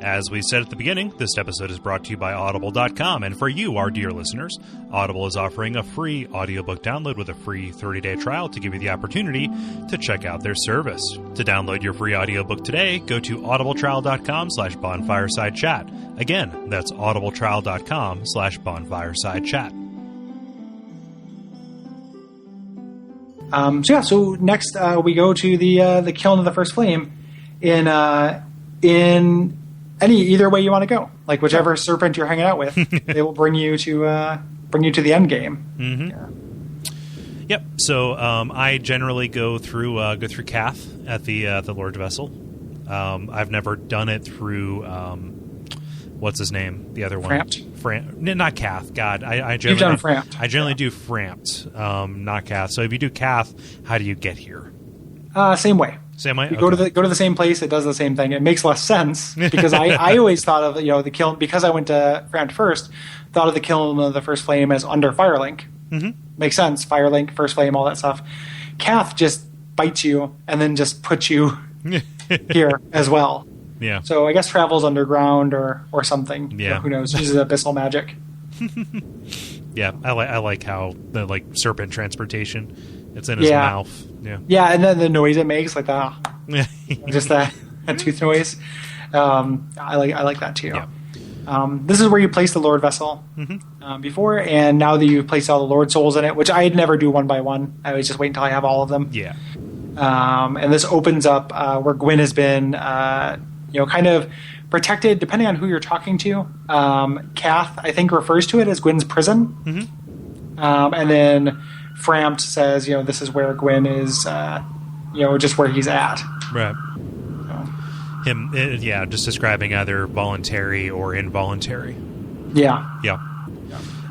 As we said at the beginning, this episode is brought to you by Audible.com, and for you, our dear listeners, Audible is offering a free audiobook download with a free 30-day trial to give you the opportunity to check out their service. To download your free audiobook today, go to audibletrial.com/bonfiresidechat. Again, that's audibletrial.com/bonfiresidechat. So next we go to the Kiln of the First Flame in either way you want to go, like whichever serpent you're hanging out with, they will bring you to the end game. Yep. So I generally go through Cath at the Lord Vessel. I've never done it through what's his name? The other one, not Cath. God, I generally You've done Frampt. I generally do Frampt, not Cath. So if you do Cath, how do you get here? Same way. Same way. You go to the same place. It does the same thing. It makes less sense because I always thought of the Kiln, because I went to Frampt first. Thought of the Kiln of the First Flame as under Firelink. Makes sense. Firelink, First Flame, all that stuff. Cath just bites you and then just puts you here as well. Yeah. So I guess travels underground or something. Yeah. Who knows? Uses abyssal magic. Yeah, I like how the serpent transportation. It's in his mouth. Yeah. Yeah, and then the noise it makes, like that, just that tooth noise. I like that too. Yeah. This is where you place the Lord Vessel before, and now that you've placed all the Lord Souls in it, which I'd never do one by one. I always just wait until I have all of them. Yeah. And this opens up where Gwyn has been, kind of protected, depending on who you're talking to. Cath, I think, refers to it as Gwyn's prison. And then Frampt says, this is where Gwyn is, just where he's at. Right. Just describing either voluntary or involuntary. Yeah. Yeah.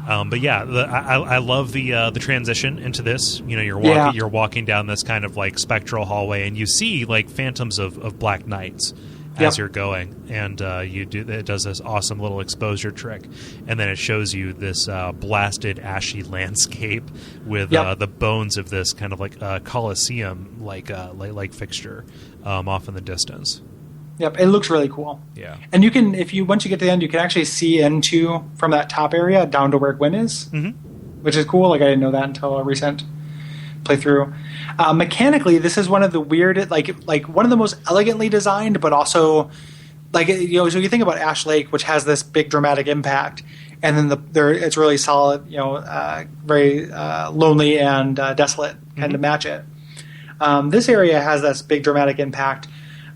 I love the transition into this. You're walking down this kind of like spectral hallway, and you see like phantoms of Black Knights as you're going, and it does this awesome little exposure trick, and then it shows you this blasted ashy landscape with the bones of this kind of like Colosseum like fixture off in the distance. Yep, it looks really cool. Yeah, and once you get to the end, you can actually see into from that top area down to where Gwyn is, which is cool. Like I didn't know that until a recent playthrough. Mechanically, this is one of the weird, like one of the most elegantly designed, but also so you think about Ash Lake, which has this big dramatic impact, and then it's really solid, very lonely and desolate, kind of match it. This area has this big dramatic impact,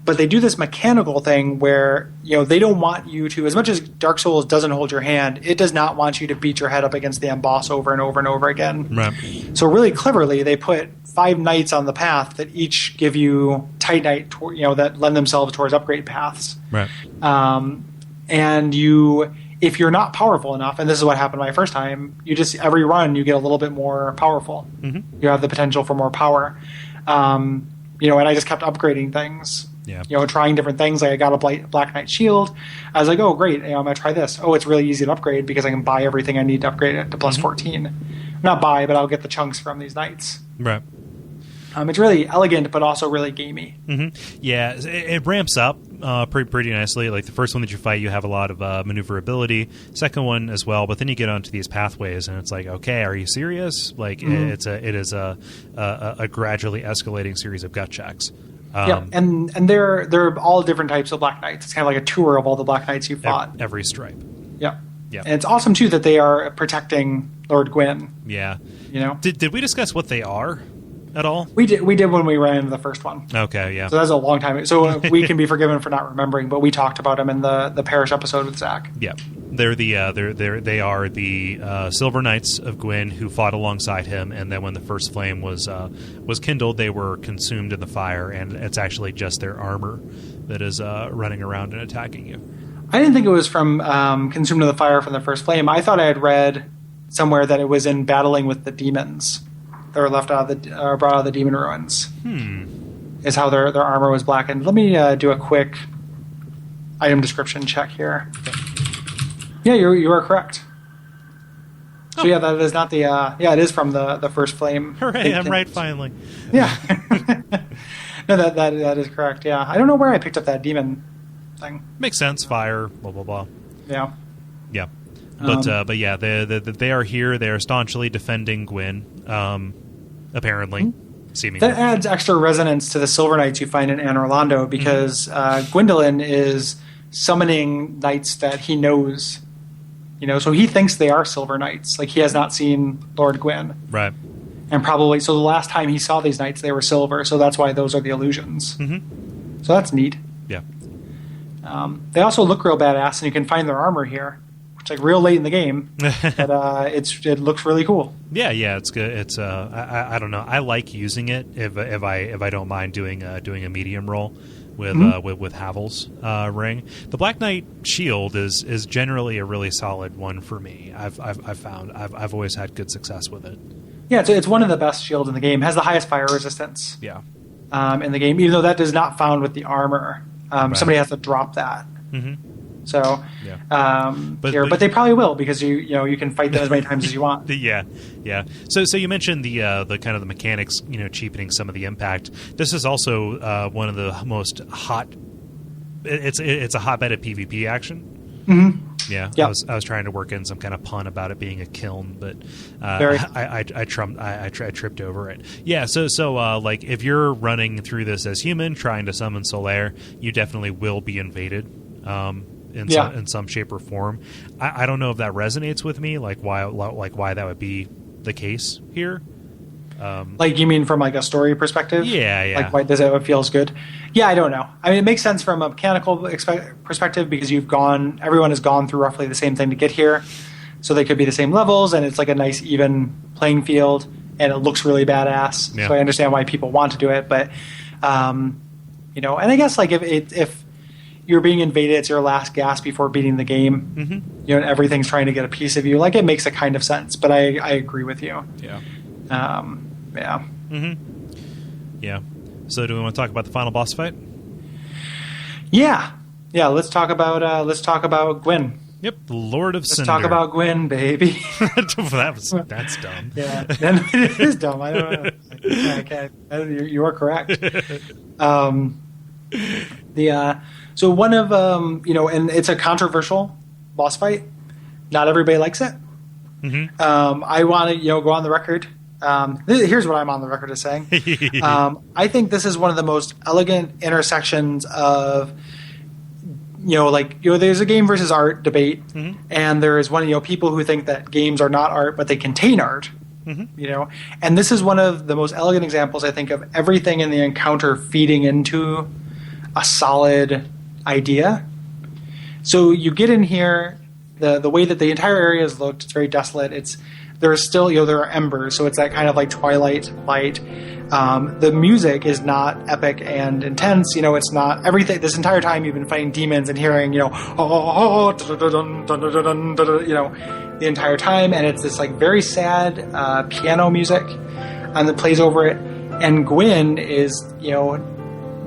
But they do this mechanical thing where, they don't want you to, as much as Dark Souls doesn't hold your hand, it does not want you to beat your head up against the end boss over and over and over again. Right. So really cleverly, they put 5 knights on the path that each give you Titanite, that lend themselves towards upgrade paths. Right. And if you're not powerful enough, and this is what happened my first time, every run you get a little bit more powerful. Mm-hmm. You have the potential for more power. And I just kept upgrading things. Yeah. Trying different things. Like I got a Black Knight shield. I was like, oh, great. I'm going to try this. Oh, it's really easy to upgrade because I can buy everything I need to upgrade it to plus 14. Not buy, but I'll get the chunks from these knights. Right. It's really elegant, but also really gamey. Mm-hmm. Yeah, it ramps up pretty nicely. Like the first one that you fight, you have a lot of maneuverability. Second one as well, but then you get onto these pathways, and it's like, okay, are you serious? Like it is a gradually escalating series of gut checks. And they're all different types of Black Knights. It's kind of like a tour of all the Black Knights you fought. Every stripe. Yeah. Yeah. And it's awesome too that they are protecting Lord Gwyn. Yeah. Did we discuss what they are at all? We did when we ran into the first one. Okay, yeah. So that's a long time. So we can be forgiven for not remembering, but we talked about them in the Parish episode with Zach. Yeah. They are the Silver Knights of Gwyn who fought alongside him, and then when the first flame was kindled, they were consumed in the fire, and it's actually just their armor that is running around and attacking you. I didn't think it was from consumed in the fire from the first flame. I thought I had read somewhere that it was in battling with the demons that were left out of brought out of the demon ruins. Is how their armor was blackened. Let me do a quick item description check here. Okay. Yeah, you are correct. So yeah, that is not the it is from the first flame. Hooray! I'm right finally. Yeah. No, that is correct. Yeah, I don't know where I picked up that demon thing. Makes sense. Fire. Blah blah blah. Yeah. Yeah. But yeah, they are here. They are staunchly defending Gwyn. Apparently, seemingly. That adds extra resonance to the Silver Knights you find in Anor Londo because Gwendolyn is summoning knights that he knows. So he thinks they are Silver Knights. Like he has not seen Lord Gwyn. Right. And probably so the last time he saw these knights, they were silver. So that's why those are the illusions. Mm-hmm. So that's neat. Yeah. They also look real badass, and you can find their armor here. It's like real late in the game, but it looks really cool. Yeah, it's good. It's I don't know. I like using it if I don't mind doing a medium roll with Havel's ring. The Black Knight shield is generally a really solid one for me. I've found I've always had good success with it. Yeah, it's one of the best shields in the game. It has the highest fire resistance. Yeah. In the game, even though that is not found with the armor, right. Somebody has to drop that. Mm-hmm. So, yeah. But they probably will because you can fight them as many times as you want. Yeah. So you mentioned the kind of the mechanics, cheapening some of the impact. This is also one of the most hot. It's a hotbed of PvP action. Mm-hmm. Yeah, yep. I was trying to work in some kind of pun about it being a kiln, but I tripped over it. Yeah, so like if you're running through this as human trying to summon Solaire, you definitely will be invaded. In some shape or form. I don't know if that resonates with me, like why that would be the case here. Like you mean from like a story perspective? Yeah. Like why does it feels good? Yeah, I don't know. I mean, it makes sense from a mechanical perspective because everyone has gone through roughly the same thing to get here, so they could be the same levels, and it's like a nice even playing field, and it looks really badass. Yeah. So I understand why people want to do it, but and I guess like if you're being invaded, it's your last gasp before beating the game. Mm-hmm. And everything's trying to get a piece of you. Like, it makes a kind of sense, but I agree with you. Yeah. Yeah. Mm-hmm. Yeah. So, do we want to talk about the final boss fight? Yeah. Let's talk about Gwyn. Yep, the Lord of Cinder. Let's talk about Gwyn, baby. That's dumb. Yeah, it is dumb. I don't know. Okay, you are correct. So one of and it's a controversial boss fight. Not everybody likes it. Mm-hmm. I want to go on the record. Here's what I'm on the record as saying. I think this is one of the most elegant intersections of there's a game versus art debate, mm-hmm. and there is one people who think that games are not art but they contain art. Mm-hmm. And this is one of the most elegant examples I think of everything in the encounter feeding into a solid idea. So you get in here, the way that the entire area is looked, it's very desolate. There's still, there are embers, so it's that kind of like twilight light. The music is not epic and intense. It's not everything. This entire time you've been fighting demons and hearing, the entire time, and it's this like very sad piano music, that plays over it. And Gwyn is,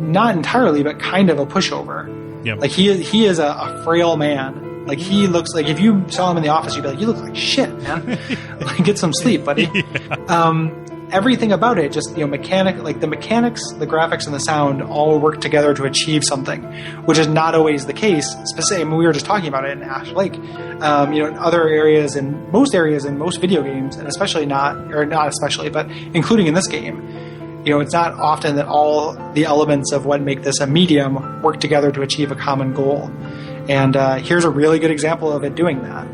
not entirely, but kind of a pushover. Yep. Like he is a frail man. Like he looks like, if you saw him in the office, you'd be like, you look like shit, man. Like, get some sleep, buddy. Yeah. Everything about it, just, the mechanics, the graphics, and the sound all work together to achieve something, which is not always the case. We were just talking about it in Ash Lake. In other areas, in most video games, and but including in this game, it's not often that all the elements of what make this a medium work together to achieve a common goal. And here's a really good example of it doing that.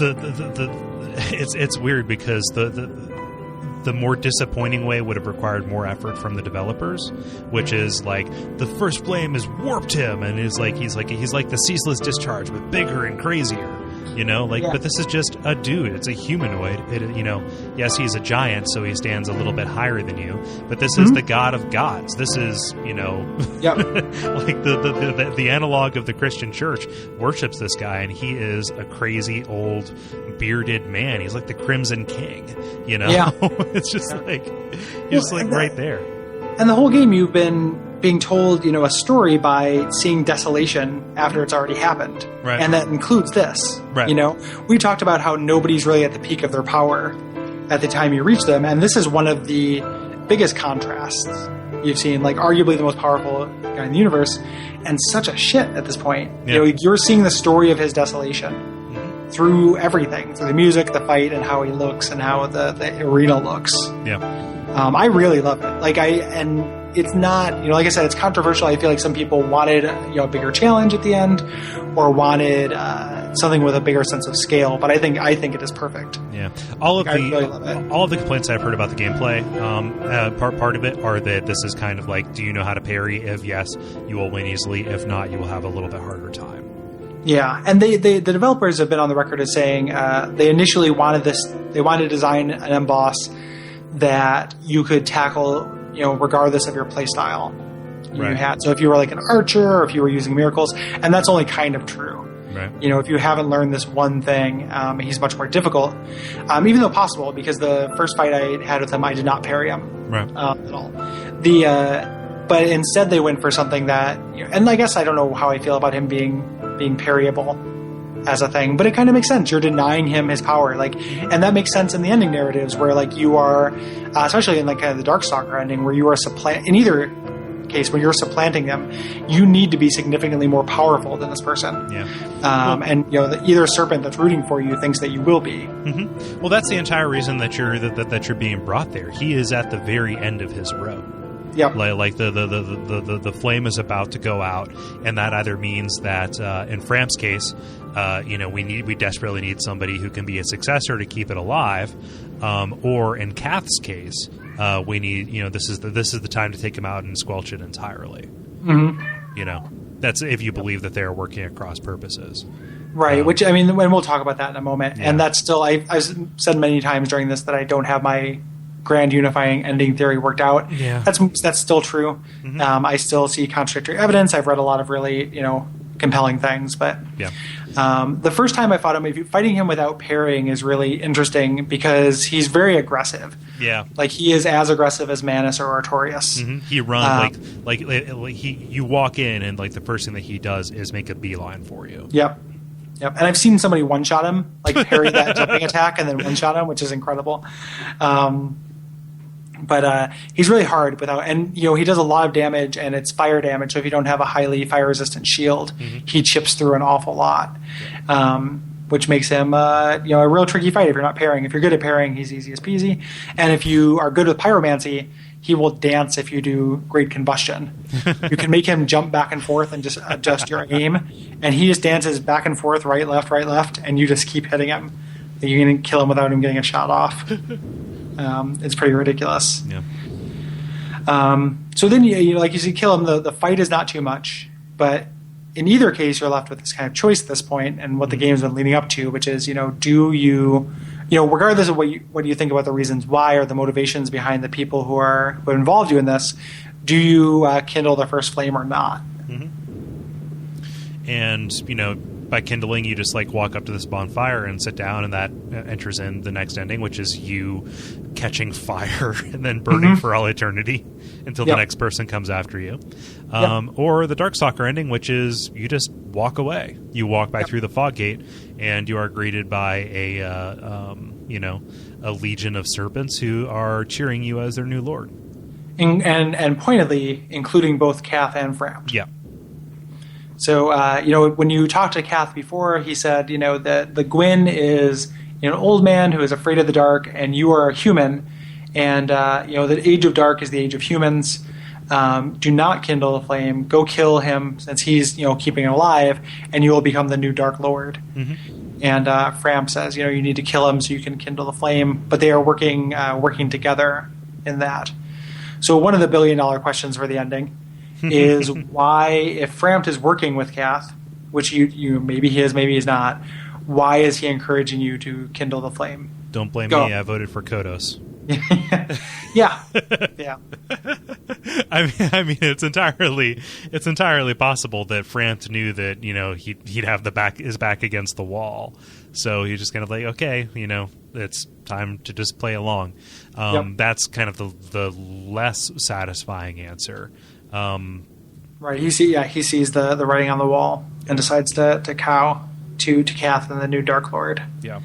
Yeah. It's weird because the more disappointing way would have required more effort from the developers, which is like the first flame has warped him and he's like the ceaseless discharge but bigger and crazier. But this is just a dude. It's a humanoid. Yes, he's a giant, so he stands a little bit higher than you. But this is the god of gods. This is, like the analog of the Christian church worships this guy, and he is a crazy old bearded man. He's like the Crimson King. Yeah. It's just right there. And the whole game, you've been being told, a story by seeing desolation after it's already happened. Right. And that includes this. Right. We talked about how nobody's really at the peak of their power at the time you reach them. And this is one of the biggest contrasts you've seen, like arguably the most powerful guy in the universe, and such a shit at this point. Yeah. You're seeing the story of his desolation through everything, through the music, the fight, and how he looks, and how the arena looks. Yeah. I really love it. And it's not, like I said, it's controversial. I feel like some people wanted, a bigger challenge at the end, or wanted something with a bigger sense of scale. But I think it is perfect. Yeah, I really love it. All of the complaints I've heard about the gameplay, part of it are that this is kind of like, do you know how to parry? If yes, you will win easily. If not, you will have a little bit harder time. Yeah, and the developers have been on the record as saying they initially wanted this. They wanted to design an emboss that you could tackle, regardless of your play style you had. So if you were like an archer, or if you were using miracles, and that's only kind of true. Right. If you haven't learned this one thing, he's much more difficult, even though possible, because the first fight I had with him, I did not parry him at all. But instead they went for something that, and I guess I don't know how I feel about him being parryable as a thing, but it kind of makes sense. You're denying him his power, and that makes sense in the ending narratives where you are, especially in kind of the Darkstalker ending, where you are in either case when you're supplanting them, you need to be significantly more powerful than this person. Yeah. And either serpent that's rooting for you thinks that you will be. Mm-hmm. Well, that's the entire reason that you're being brought there. He is at the very end of his road. Yep. Like the flame is about to go out, and that either means that in Fram's case, we desperately need somebody who can be a successor to keep it alive, or in Kath's case, we need this is the time to take him out and squelch it entirely. Mm-hmm. That's if you believe that they are working at cross purposes. Right, which, and we'll talk about that in a moment. Yeah. And that's still, I've said many times during this that I don't have my grand unifying ending theory worked out. Yeah. That's still true. Mm-hmm. I still see contradictory evidence. I've read a lot of really, compelling things. But the first time I fought him, fighting him without parrying is really interesting because he's very aggressive. Yeah. He is as aggressive as Manus or Artorias. Mm-hmm. He runs you walk in and the first thing that he does is make a beeline for you. Yep. And I've seen somebody one-shot him, parry that jumping attack and then one-shot him, which is incredible. But he's really hard and he does a lot of damage, and it's fire damage. So if you don't have a highly fire-resistant shield, he chips through an awful lot, which makes him a real tricky fight if you're not parrying. If you're good at parrying, he's easy as peasy. And if you are good with pyromancy, he will dance if you do great combustion. You can make him jump back and forth and just adjust your aim, and he just dances back and forth, right, left, and you just keep hitting him. You can kill him without him getting a shot off. It's pretty ridiculous. Yeah. So then, like you kill him, the fight is not too much. But in either case, you're left with this kind of choice at this point, and what the game's been leading up to, which is, do you, regardless of what you think about the reasons why or the motivations behind the people who involved you in this, do you kindle the first flame or not? Mm-hmm. And, by kindling, you just walk up to this bonfire and sit down, and that enters in the next ending, which is you catching fire and then burning for all eternity until the next person comes after you. Or the Darkstalker ending, which is you just walk away. You walk by through the fog gate, and you are greeted by a legion of serpents who are cheering you as their new lord. And pointedly, including both Kath and Frampt. Yeah. So, when you talked to Kath before, he said, that the Gwyn is an old man who is afraid of the dark, and you are a human, and, the age of dark is the age of humans. Do not kindle the flame. Go kill him, since he's, keeping it alive, and you will become the new Dark Lord. Mm-hmm. And Frampt says, you need to kill him so you can kindle the flame, but they are working together in that. So one of the billion-dollar questions for the ending is why, if Frampt is working with Kath, which you maybe he is, maybe he's not, why is he encouraging you to kindle the flame? Don't blame me. I voted for Kodos. yeah. I mean, it's entirely possible that Frampt knew that he'd have his back against the wall, so he's just kind of okay, it's time to just play along. That's kind of the less satisfying answer. Right. He sees the writing on the wall and decides to cow to Kath and the new Dark Lord. Yeah.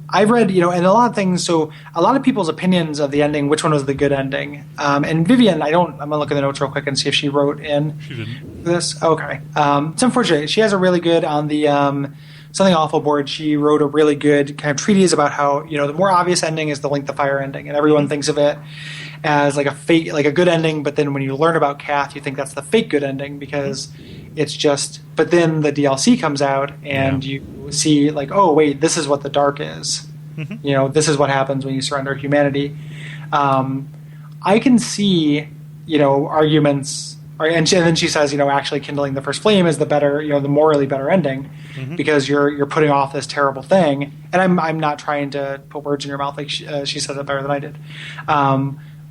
I've read, and a lot of things. So a lot of people's opinions of the ending, which one was the good ending. And Vivian, I'm gonna look at the notes real quick and see if she wrote in. She didn't. This. Okay. It's unfortunate. She has a really good on the Something Awful board. She wrote a really good kind of treatise about how the more obvious ending is the Link the Fire ending, and everyone thinks of it as a fake, a good ending. But then when you learn about Kath, you think that's the fake good ending because it's just. But then the DLC comes out, and you see oh wait, this is what the dark is. Mm-hmm. This is what happens when you surrender humanity. I can see arguments. And then she says, actually kindling the first flame is the better, the morally better ending, because you're putting off this terrible thing. And I'm not trying to put words in your mouth, she said it better than I did.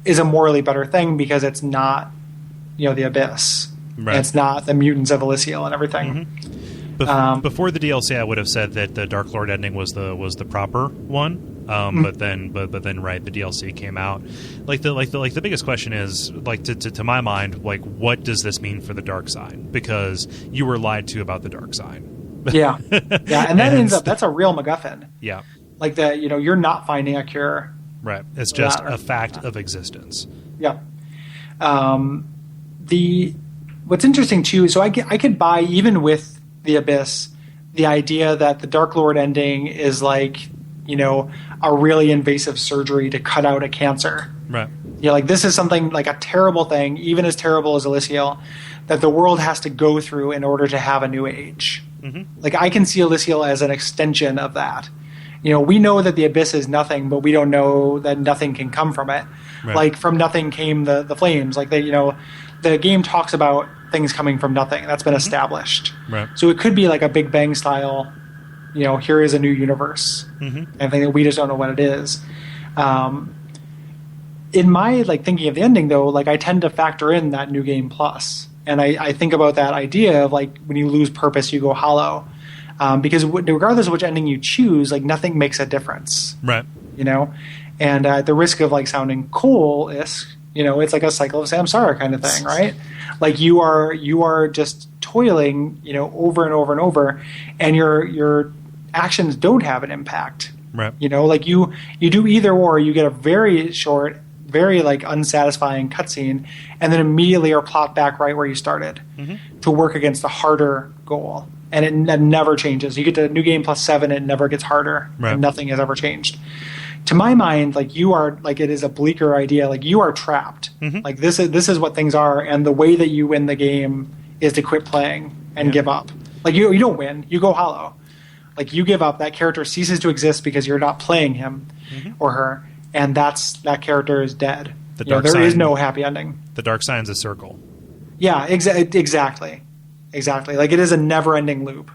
Is a morally better thing because it's not, the abyss. Right. It's not the mutants of Elysial and everything. Mm-hmm. Before the DLC, I would have said that the Dark Lord ending was the proper one. But then right, the DLC came out. The biggest question is to my mind, what does this mean for the dark side? Because you were lied to about the dark side. Yeah, and that ends up that's a real MacGuffin. Yeah, you're not finding a cure. Right, it's just a fact of existence. Yeah. What's interesting too. So I could buy, even with the Abyss, the idea that the Dark Lord ending is a really invasive surgery to cut out a cancer. Right. This is something a terrible thing, even as terrible as Elysial, that the world has to go through in order to have a new age. Mm-hmm. I can see Elysial as an extension of that. We know that the Abyss is nothing, but we don't know that nothing can come from it. Right. From nothing came the flames. The game talks about things coming from nothing. That's been established. Right. So it could be a Big Bang style, here is a new universe. Mm-hmm. And think that we just don't know what it is. In my thinking of the ending, though, I tend to factor in that New Game Plus. And I think about that idea of when you lose purpose, you go hollow. Because regardless of which ending you choose, nothing makes a difference. Right. And at the risk of sounding cool-ish, it's a cycle of samsara kind of thing, right? You are just toiling, over and over and over, and your actions don't have an impact. Right. You do either or. You get a very short, very unsatisfying cutscene, and then immediately are plopped back right where you started to work against a harder goal. And it never changes. You get to New Game Plus 7, it never gets harder, and nothing has ever changed. To my mind, you are it is a bleaker idea. You are trapped. Mm-hmm. This is what things are, and the way that you win the game is to quit playing and give up. You don't win, you go hollow. You give up. That character ceases to exist because you're not playing him or her, and that character is dead. The dark there sign, is no happy ending. The dark sign's a circle. Yeah, exactly. Like it is a never-ending loop.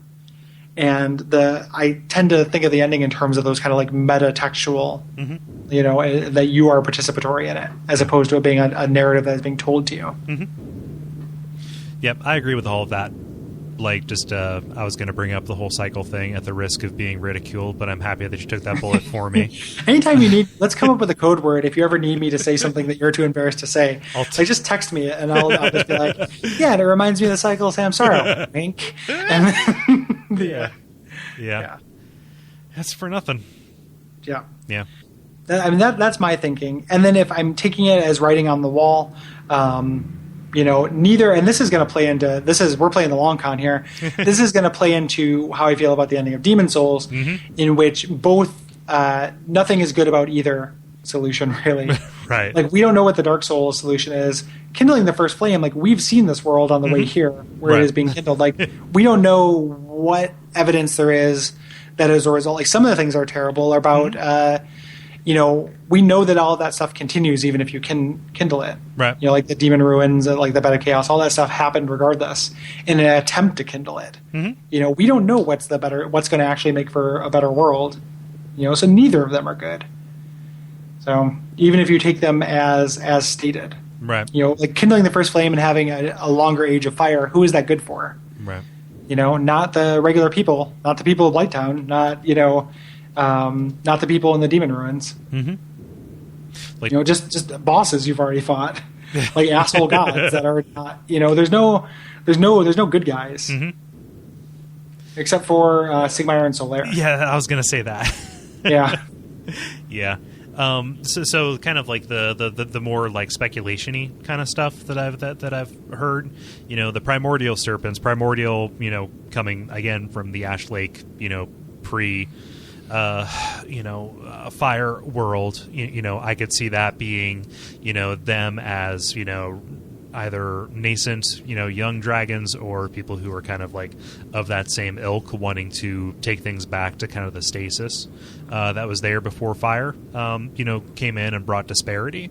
And I tend to think of the ending in terms of those kind of like meta-textual, that you are participatory in it, as opposed to it being a narrative that is being told to you. Mm-hmm. Yep, I agree with all of that. Like, just, I was going to bring up the whole cycle thing at the risk of being ridiculed, but I'm happy that you took that bullet for me. Anytime you need, let's come up with a code word. If you ever need me to say something that you're too embarrassed to say, just text me and I'll just be like, yeah, and it reminds me of the cycle of Samsara. Wink. And then, yeah. That's for nothing. Yeah. Yeah. That's my thinking. And then if I'm taking it as writing on the wall, neither, and this is going to play into, we're playing the long con here. This is going to play into how I feel about the ending of Demon Souls, in which both, nothing is good about either solution, really. Right. Like, we don't know what the Dark Souls solution is. Kindling the first flame, like, we've seen this world on the way here, where it is being kindled. Like, we don't know what evidence there is that is a result. Like, some of the things are terrible about, we know that all of that stuff continues even if you can kindle it. Right. Like the demon ruins, like the bed of chaos, all that stuff happened regardless in an attempt to kindle it. Mm-hmm. We don't know what's going to actually make for a better world. So neither of them are good. So even if you take them as stated, right. Like kindling the first flame and having a longer age of fire, who is that good for? Right. Not the regular people, not the people of Blighttown, not the people in the demon ruins. Mm-hmm. Like, just bosses you've already fought, like asshole gods that are not. There's no good guys, except for Sigmar and Solaire. Yeah, I was gonna say that. Yeah, yeah. So kind of like the more like speculation-y kind of stuff that I've heard. The primordial serpents, coming again from the Ash Lake, pre. Fire world, I could see that being, them as, either nascent, young dragons or people who are kind of like of that same ilk wanting to take things back to kind of the stasis that was there before fire, came in and brought disparity.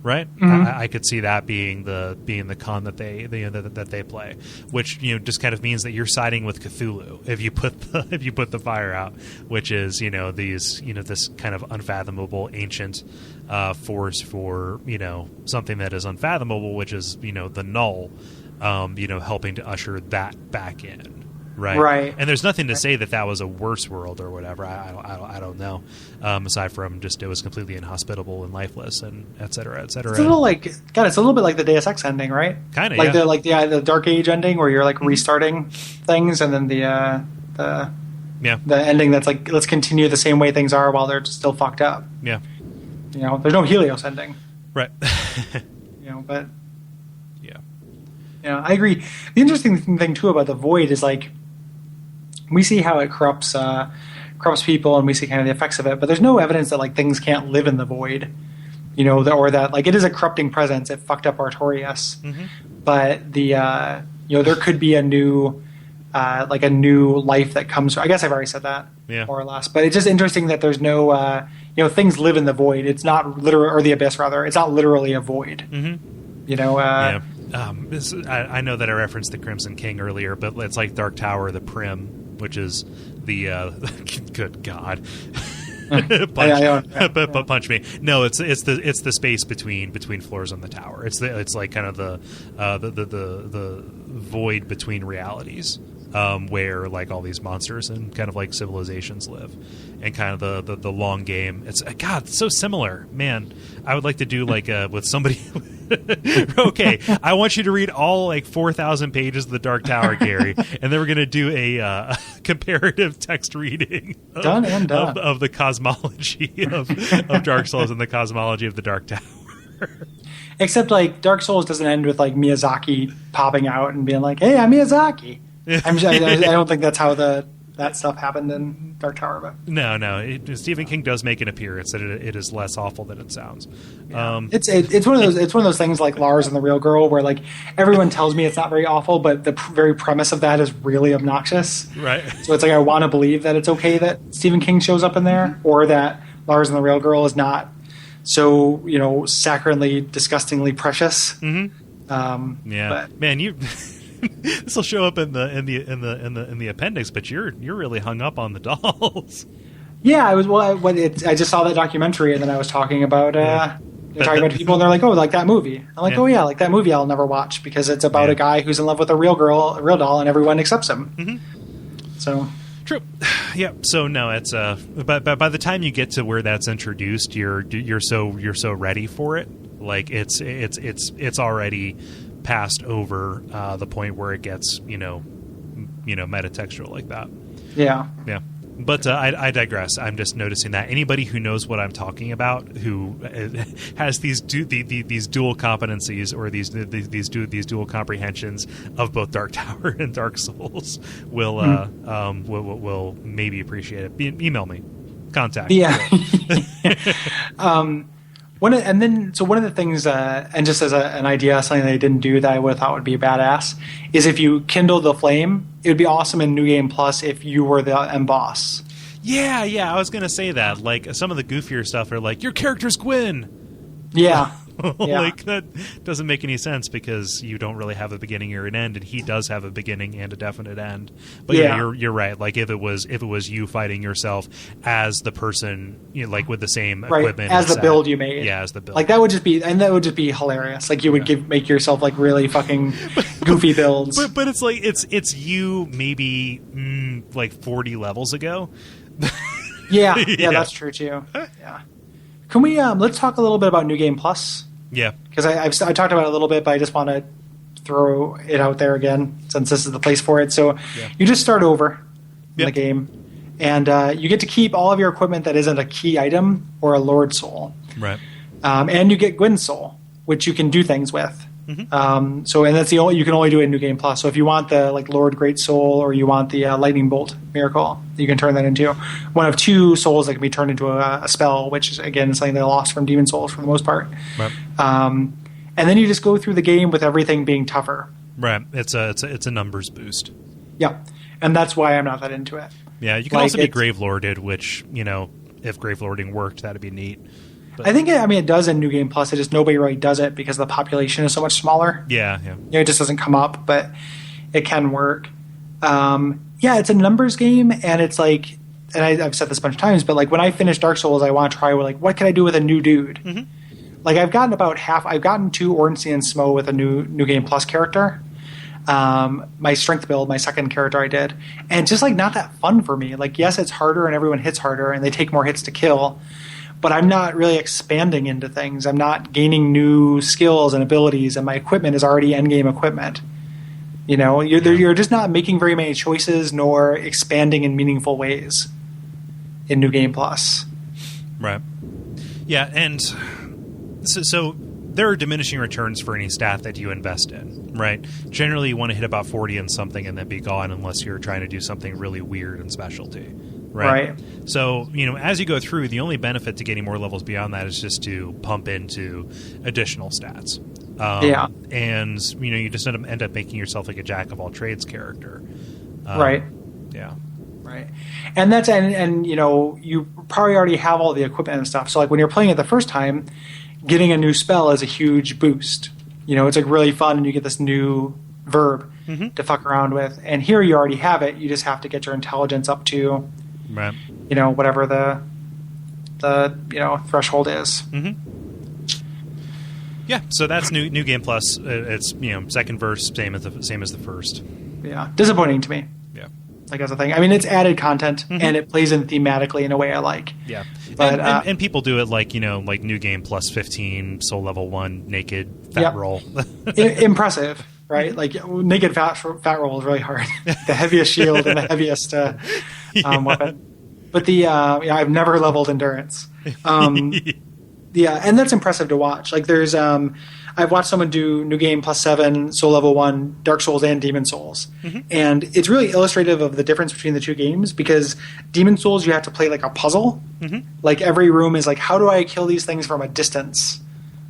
Right, I could see that being the con that they play, which just kind of means that you're siding with Cthulhu if you put the fire out, which is these this kind of unfathomable ancient force for something that is unfathomable, which is the null, helping to usher that back in. Right. And there's nothing to say that was a worse world or whatever. I don't know. Aside from just it was completely inhospitable and lifeless and et cetera, et cetera. It's a little it's a little bit like the Deus Ex ending, right? Kind of, the Dark Age ending where you're like restarting things, and then the ending that's like, let's continue the same way things are while they're still fucked up. Yeah. There's no Helios ending. Right. But I agree. The interesting thing too about the Void is like, we see how it corrupts people, and we see kind of the effects of it, but there's no evidence that like things can't live in the Void, or that like it is a corrupting presence. It fucked up Artorias, but there could be a new life that comes. I guess I've already said that, more or less. But it's just interesting that there's no things live in the Void. It's not literal, or the Abyss rather. It's not literally a void. I know that I referenced the Crimson King earlier, but it's like Dark Tower, the Prim, which is the good God, punch me. No, it's the space between floors on the tower. It's like kind of the void between realities, where like all these monsters and kind of like civilizations live, and kind of the long game. It's it's so similar, man. I would like to do like with somebody. Okay, I want you to read all like 4,000 pages of the Dark Tower, Gary, and then we're going to do a comparative text reading of the cosmology of Dark Souls and the cosmology of the Dark Tower. Except like Dark Souls doesn't end with like Miyazaki popping out and being like, "Hey, I'm Miyazaki." I don't think that's how that stuff happened in Dark Tower. But no. Stephen King does make an appearance that it is less awful than it sounds. Yeah. It's one of those things like Lars and the Real Girl, where like everyone tells me it's not very awful, but the very premise of that is really obnoxious. Right. So it's like I want to believe that it's okay that Stephen King shows up in there, or that Lars and the Real Girl is not so saccharinely, disgustingly precious. But, man, you this will show up in the appendix, but you're really hung up on the dolls. Yeah, I was. I just saw that documentary, and then I was talking about talking about people, and they're like, "Oh, like that movie." I'm like, "Oh yeah, like that movie. I'll never watch because it's about a guy who's in love with a real doll, and everyone accepts him." So. True. Yeah. So no, it's but by the time you get to where that's introduced, you're so ready for it. Like it's already passed over the point where it gets metatextual like that. Yeah. Yeah. But I digress. I'm just noticing that anybody who knows what I'm talking about, who has these dual competencies or these dual comprehensions of both Dark Tower and Dark Souls, will maybe appreciate it. Email me, contact. Yeah. One of the things, and just as an idea, something they didn't do that I would have thought would be badass, is if you kindle the flame, it would be awesome in New Game Plus if you were the end boss. Yeah, I was going to say that. Like, some of the goofier stuff are like, your character's Gwyn! Yeah. Like, that doesn't make any sense because you don't really have a beginning or an end, and he does have a beginning and a definite end. But yeah, you're right. Like, if it was you fighting yourself as the person, like with the same equipment as the build you made. Yeah, as the build. Like that would just be hilarious. Like you would make yourself like really fucking goofy builds. But it's like it's you maybe like 40 levels ago. Yeah, that's true too. Yeah. Can we let's talk a little bit about New Game Plus? Yeah, because I talked about it a little bit, but I just want to throw it out there again since this is the place for it. So you just start over in the game, and you get to keep all of your equipment that isn't a key item or a Lord Soul, right? And you get Gwyn's Soul, which you can do things with. Mm-hmm. And that's the only you can only do it in New Game Plus. So if you want the Lord Great Soul or you want the Lightning Bolt Miracle, you can turn that into one of two souls that can be turned into a spell, which is again something they lost from Demon Souls for the most part. Right. And then you just go through the game with everything being tougher. Right. It's a numbers boost. Yeah, and that's why I'm not that into it. Yeah, you can also be Gravelorded, which if Gravelording worked, that'd be neat. But I think it does in New Game Plus. It just nobody really does it because the population is so much smaller. Yeah. It just doesn't come up, but it can work. It's a numbers game, and it's like, and I've said this a bunch of times, but like when I finish Dark Souls, I want to try what can I do with a new dude? Mm-hmm. Like I've gotten about half. I've gotten 2 Ornstein and Smo with a new Game Plus character. My strength build, my second character I did, and just like not that fun for me. Like yes, it's harder and everyone hits harder and they take more hits to kill. But I'm not really expanding into things. I'm not gaining new skills and abilities, and my equipment is already endgame equipment. You're just not making very many choices nor expanding in meaningful ways in New Game Plus. Right. Yeah, and so there are diminishing returns for any stat that you invest in, right? Generally, you want to hit about 40 in something and then be gone unless you're trying to do something really weird and specialty. Right. So, as you go through, the only benefit to getting more levels beyond that is just to pump into additional stats. And, you just end up making yourself like a jack of all trades character. Right. Yeah. Right. And that's, and you probably already have all the equipment and stuff. So, like, when you're playing it the first time, getting a new spell is a huge boost. It's like really fun, and you get this new verb to fuck around with. And here you already have it. You just have to get your intelligence up to... Right. Whatever the threshold is. Mm-hmm. Yeah, so that's new Game Plus. It's second verse same as the first. Yeah, disappointing to me. Yeah, like that's the thing. I mean, it's added content and it plays in thematically in a way I like. Yeah, but and people do it like like New Game Plus 15, Soul Level 1, naked fat roll. Impressive. Right, like naked fat roll is really hard. The heaviest shield and the heaviest weapon. But I've never leveled endurance. And that's impressive to watch. Like there's, I've watched someone do New Game Plus 7, Soul Level 1, Dark Souls, and Demon Souls, and it's really illustrative of the difference between the two games because Demon Souls you have to play like a puzzle. Like every room is like, how do I kill these things from a distance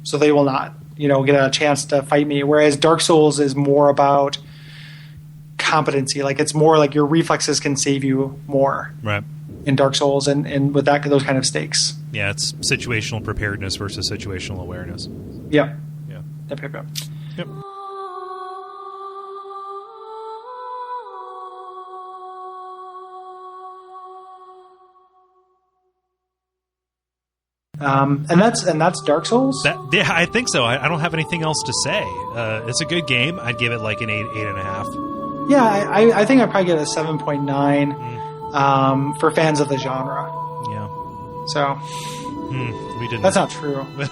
so they will not get a chance to fight me, whereas Dark Souls is more about competency. Like it's more like your reflexes can save you more right. in Dark Souls and with those kind of stakes. Yeah, it's situational preparedness versus situational awareness. Yep. Yeah. Yep. And that's Dark Souls. Yeah, I think so. I don't have anything else to say. It's a good game. I'd give it like an 8.5. Yeah, I think I'd probably get a 7.9 for fans of the genre. Yeah. So we didn't. That's not true. We're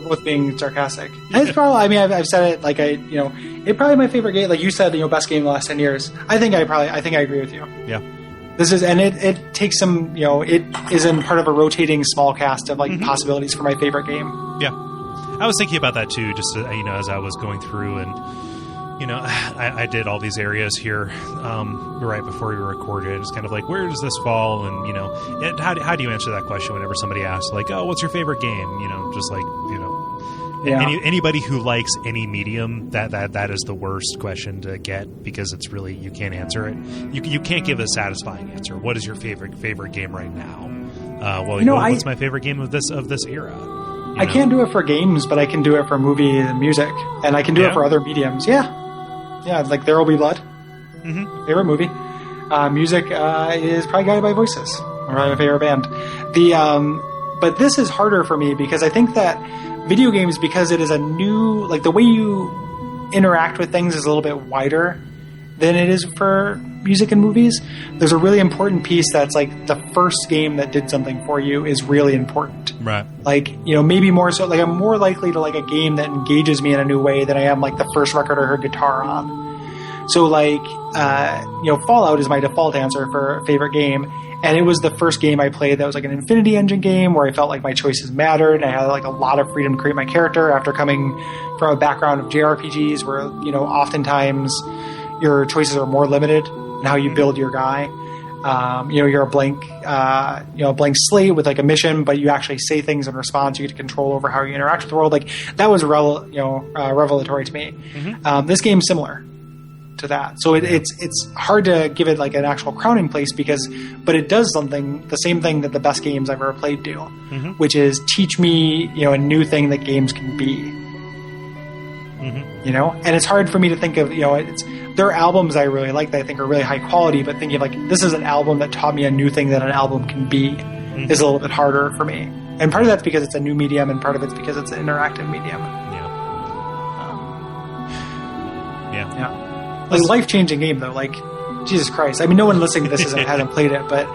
both being sarcastic. And it's probably. I mean, I've said it like it's probably my favorite game. Like you said, best game in the last 10 years. I think I agree with you. Yeah. This is, and it takes some, it is in part of a rotating small cast of possibilities for my favorite game. Yeah, I was thinking about that too. Just as I was going through, and I did all these areas here right before we recorded. It's kind of like, where does this fall? And how do you answer that question whenever somebody asks, like, oh, what's your favorite game? Yeah. Anybody who likes any medium, that is the worst question to get, because it's really, you can't answer it. You can't give a satisfying answer. What is your favorite game right now? What's my favorite game of this era? I can't do it for games, but I can do it for movie and music, and I can do it for other mediums. Yeah, like There Will Be Blood. Mm-hmm. Favorite movie. Music is probably Guided by Voices. Probably my favorite band. But this is harder for me because I think that video games, because it is a new, like the way you interact with things is a little bit wider than it is for music and movies. There's a really important piece that's like the first game that did something for you is really important. Right. Like, maybe more so, like I'm more likely to like a game that engages me in a new way than I am like the first record I heard guitar on. So like, Fallout is my default answer for favorite game. And it was the first game I played that was like an Infinity Engine game where I felt like my choices mattered. And I had like a lot of freedom to create my character after coming from a background of JRPGs where, oftentimes your choices are more limited in how you build your guy. You're a blank slate with like a mission, but you actually say things in response. You get control over how you interact with the world. Like that was revelatory to me. Mm-hmm. This game's similar to that. So it's hard to give it like an actual crowning place but it does the same thing that the best games I've ever played do, which is teach me, a new thing that games can be. Mm-hmm. And it's hard for me to think of, there are albums I really like that I think are really high quality, but thinking of like, this is an album that taught me a new thing that an album can be is a little bit harder for me. And part of that's because it's a new medium, and part of it's because it's an interactive medium. Yeah. Like a life-changing game, though. Like, Jesus Christ. I mean, no one listening to this hasn't played it, but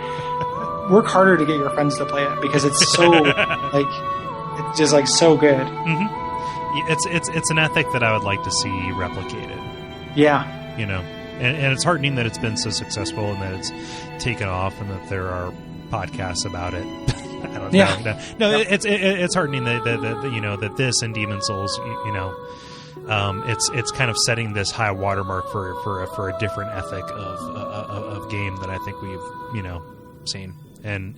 work harder to get your friends to play it because it's so, it's just like so good. Mm-hmm. It's an ethic that I would like to see replicated. Yeah. And it's heartening that it's been so successful and that it's taken off and that there are podcasts about it. I don't know. Yeah. No, it's heartening that this and Demon Souls, it's kind of setting this high watermark for a different ethic of game that I think we've seen. And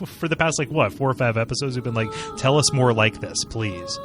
for the past 4 or 5 episodes, we've been like, tell us more like this, please.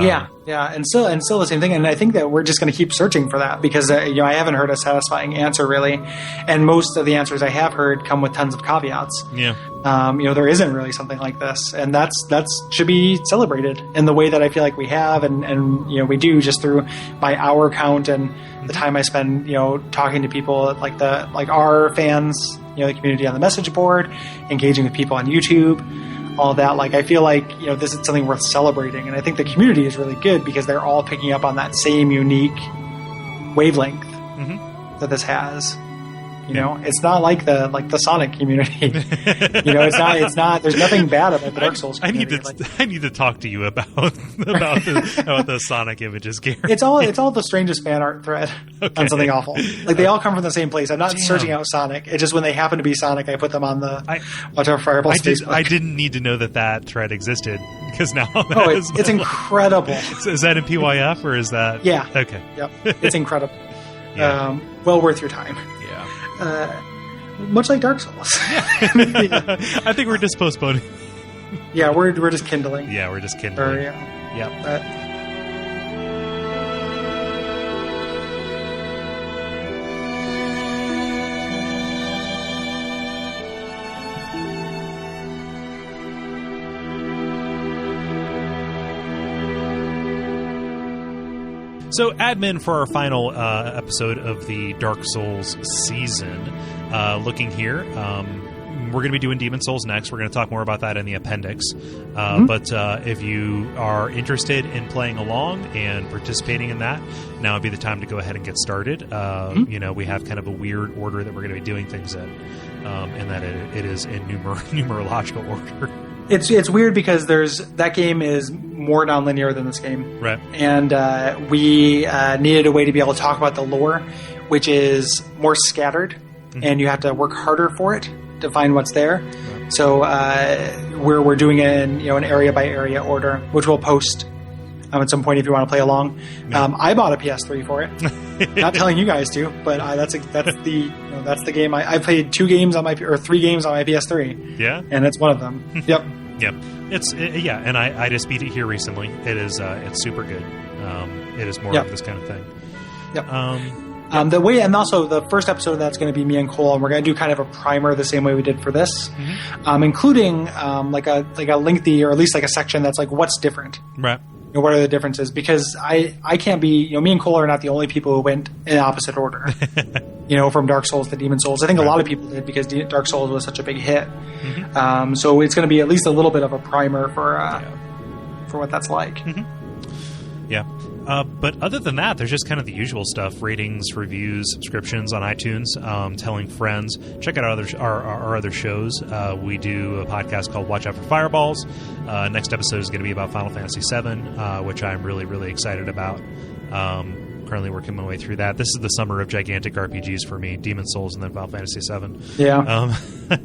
Yeah, and still the same thing. And I think that we're just going to keep searching for that because I haven't heard a satisfying answer really, and most of the answers I have heard come with tons of caveats. Yeah, there isn't really something like this, and that's should be celebrated in the way that I feel like we have, and we do just through my hour count and the time I spend talking to people like our fans, the community on the message board, engaging with people on YouTube. All that, I feel like this is something worth celebrating, and I think the community is really good because they're all picking up on that same unique wavelength that this has. It's not like the Sonic community. It's not. There's nothing bad about the Dark Souls community. I need to talk to you about the Sonic images, Gary. It's all the strangest fan art thread on something awful. Like they all come from the same place. I'm not searching out Sonic. It's just when they happen to be Sonic, I put them on the Watch Out Fireballs Facebook. I didn't need to know that thread existed because now it's incredible. Is that in PYF or is that? Yeah. Okay. Yep. It's incredible. Yeah. Well worth your time. Much like Dark Souls. I think we're just postponing. Yeah, we're just kindling. Yeah, we're just kindling. Yep. So, admin for our final episode of the Dark Souls season. Looking here, we're going to be doing Demon Souls next. We're going to talk more about that in the appendix. But if you are interested in playing along and participating in that, now would be the time to go ahead and get started. You know, we have kind of a weird order that we're going to be doing things in, and that it is in numerological order. It's weird because that game is more nonlinear than this game, right? And we needed a way to be able to talk about the lore, which is more scattered, and you have to work harder for it to find what's there. Right. So we're doing it in an area by area order, which we'll post at some point if you want to play along. Yeah. I bought a PS3 for it. Not telling you guys to, but that's the game. I played 3 games on my PS3. Yeah, and it's one of them. Yep. Yep. And I just beat it here recently. It is it's super good. It is more of this kind of thing. Yep. The way, and also the first episode, that's going to be me and Kole, and we're going to do kind of a primer the same way we did for this, including like a lengthy, or at least like a section that's like what's different, right? What are the differences? Because I can't be, me and Kole are not the only people who went in opposite order. From Dark Souls to Demon Souls. I think a lot of people did because Dark Souls was such a big hit. So it's going to be at least a little bit of a primer for what that's like. Yeah. But other than that, there's just kind of the usual stuff: ratings, reviews, subscriptions on iTunes, telling friends. Check out our other shows. We do a podcast called Watch Out for Fireballs. Next episode is going to be about Final Fantasy VII, which I'm really, really excited about. Currently working my way through that. This is the summer of gigantic RPGs for me: Demon Souls and then Final Fantasy VII. Yeah.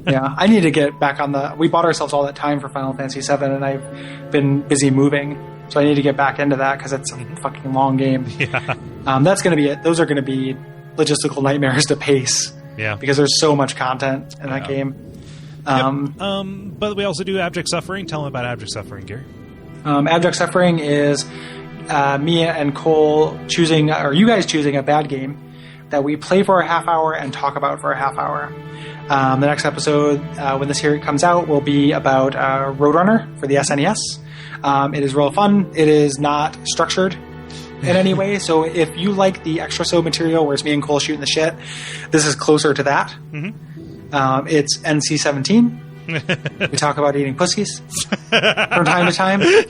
Yeah. I need to get back on we bought ourselves all that time for Final Fantasy VII, and I've been busy moving. So I need to get back into that because it's a fucking long game. Yeah. That's going to be it. Those are going to be logistical nightmares to pace. Yeah. Because there's so much content in that game. But we also do Abject Suffering. Tell them about Abject Suffering, Gary. Abject Suffering is Mia and Kole choosing, or you guys choosing, a bad game that we play for a half hour and talk about for a half hour. The next episode, when this here comes out, will be about Roadrunner for the SNES. It is real fun. It is not structured in any way. So if you like the extra so material where it's me and Kole shooting the shit, this is closer to that. It's NC-17. We talk about eating pussies from time to time. It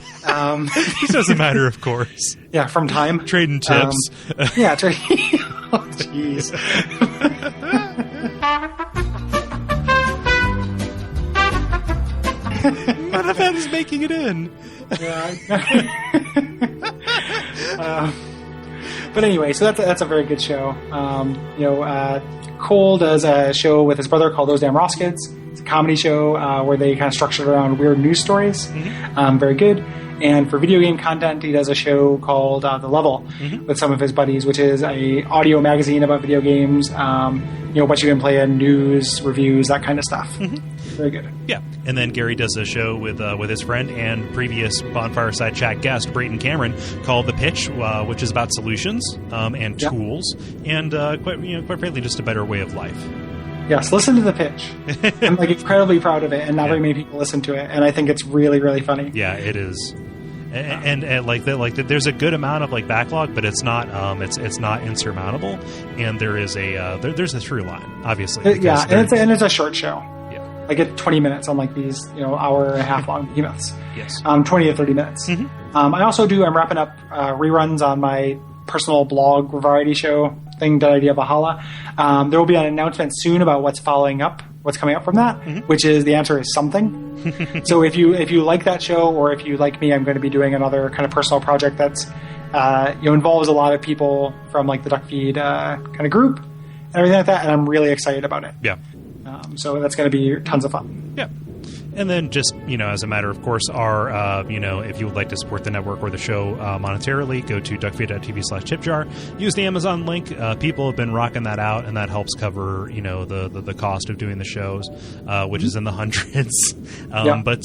doesn't matter, of course. Yeah, from time. Trading tips. Yeah, oh, jeez. None of that is making it in. But anyway, so that's a very good show. Kole does a show with his brother called Those Damn Ross Kids. It's a comedy show where they kind of structure it around weird news stories. Very good. And for video game content, he does a show called The Level with some of his buddies, which is a audio magazine about video games. What you've been playing, news, reviews, that kind of stuff. Very good. Yeah, and then Gary does a show with his friend and previous Bonfireside Chat guest Brayton Cameron called The Pitch, which is about solutions and tools, and quite frankly, just a better way of life. Yes, listen to The Pitch. I'm incredibly proud of it, and not very many people listen to it, and I think it's really, really funny. Yeah, it is. And there's a good amount of backlog, but it's not insurmountable, and there is there's a through line, obviously. And it's a short show. Yeah, it's 20 minutes on these hour and a half long behemoths. Yes, 20 to 30 minutes. I also I'm wrapping up reruns on my personal blog variety show thing, Dead Idea Valhalla. There will be an announcement soon about what's coming up from that, which is the answer is something. So if you like that show, or if you like me, I'm going to be doing another kind of personal project that's involves a lot of people from the Duckfeed kind of group and everything like that, and I'm really excited about it. Yeah. So that's going to be tons of fun. Yeah. And then just, as a matter of course, if you would like to support the network or the show monetarily, go to duckfeed.tv/tipjar. Use the Amazon link. People have been rocking that out, and that helps cover, the cost of doing the shows, which is in the hundreds. But,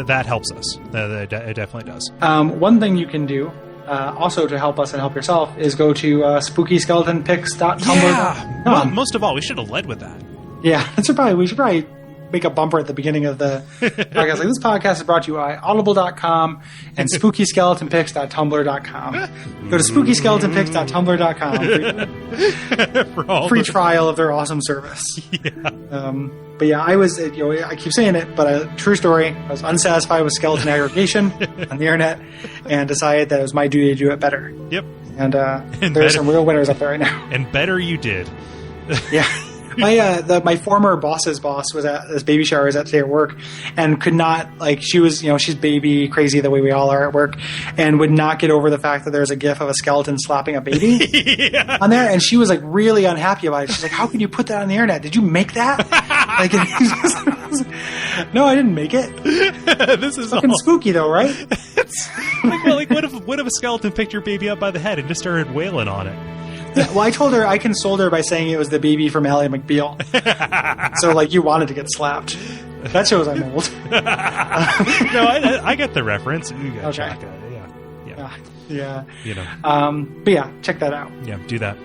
that helps us. It definitely does. One thing you can do also to help us and help yourself is go to spookyskeletonpics.tumblr.com. Yeah! Most of all, we should have led with that. Yeah, we should probably make a bumper at the beginning of the podcast. Like, this podcast is brought to you by Audible.com and SpookySkeletonPics.tumblr.com. Go to SpookySkeletonPics.tumblr.com for all free trial of their awesome service. Yeah. But yeah, I was, I keep saying it, but true story. I was unsatisfied with skeleton aggregation on the internet and decided that it was my duty to do it better. Yep. And there are some real winners up there right now. And better you did. Yeah. My former boss's boss was at this baby shower I was at today at work, and could not, she was, she's baby crazy the way we all are at work, and would not get over the fact that there's a gif of a skeleton slapping a baby on there, and she was really unhappy about it. She's like, "How can you put that on the internet? Did you make that?" No, I didn't make it. This is fucking spooky though, right? What if a skeleton picked your baby up by the head and just started wailing on it? Yeah, well, I told her, I consoled her by saying it was the baby from Ally McBeal. So, you wanted to get slapped. That shows I'm old. No, I get the reference. You got okay. Yeah. But yeah, check that out. Yeah, do that.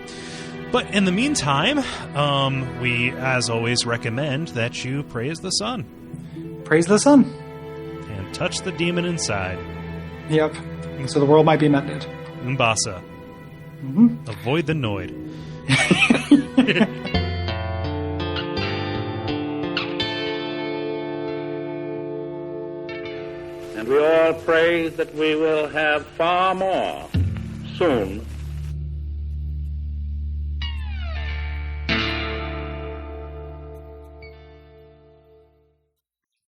But in the meantime, we, as always, recommend that you praise the sun. Praise the sun. And touch the demon inside. Yep. So the world might be mended. Umbasa. Mm-hmm. Avoid the Noid. And we all pray that we will have far more soon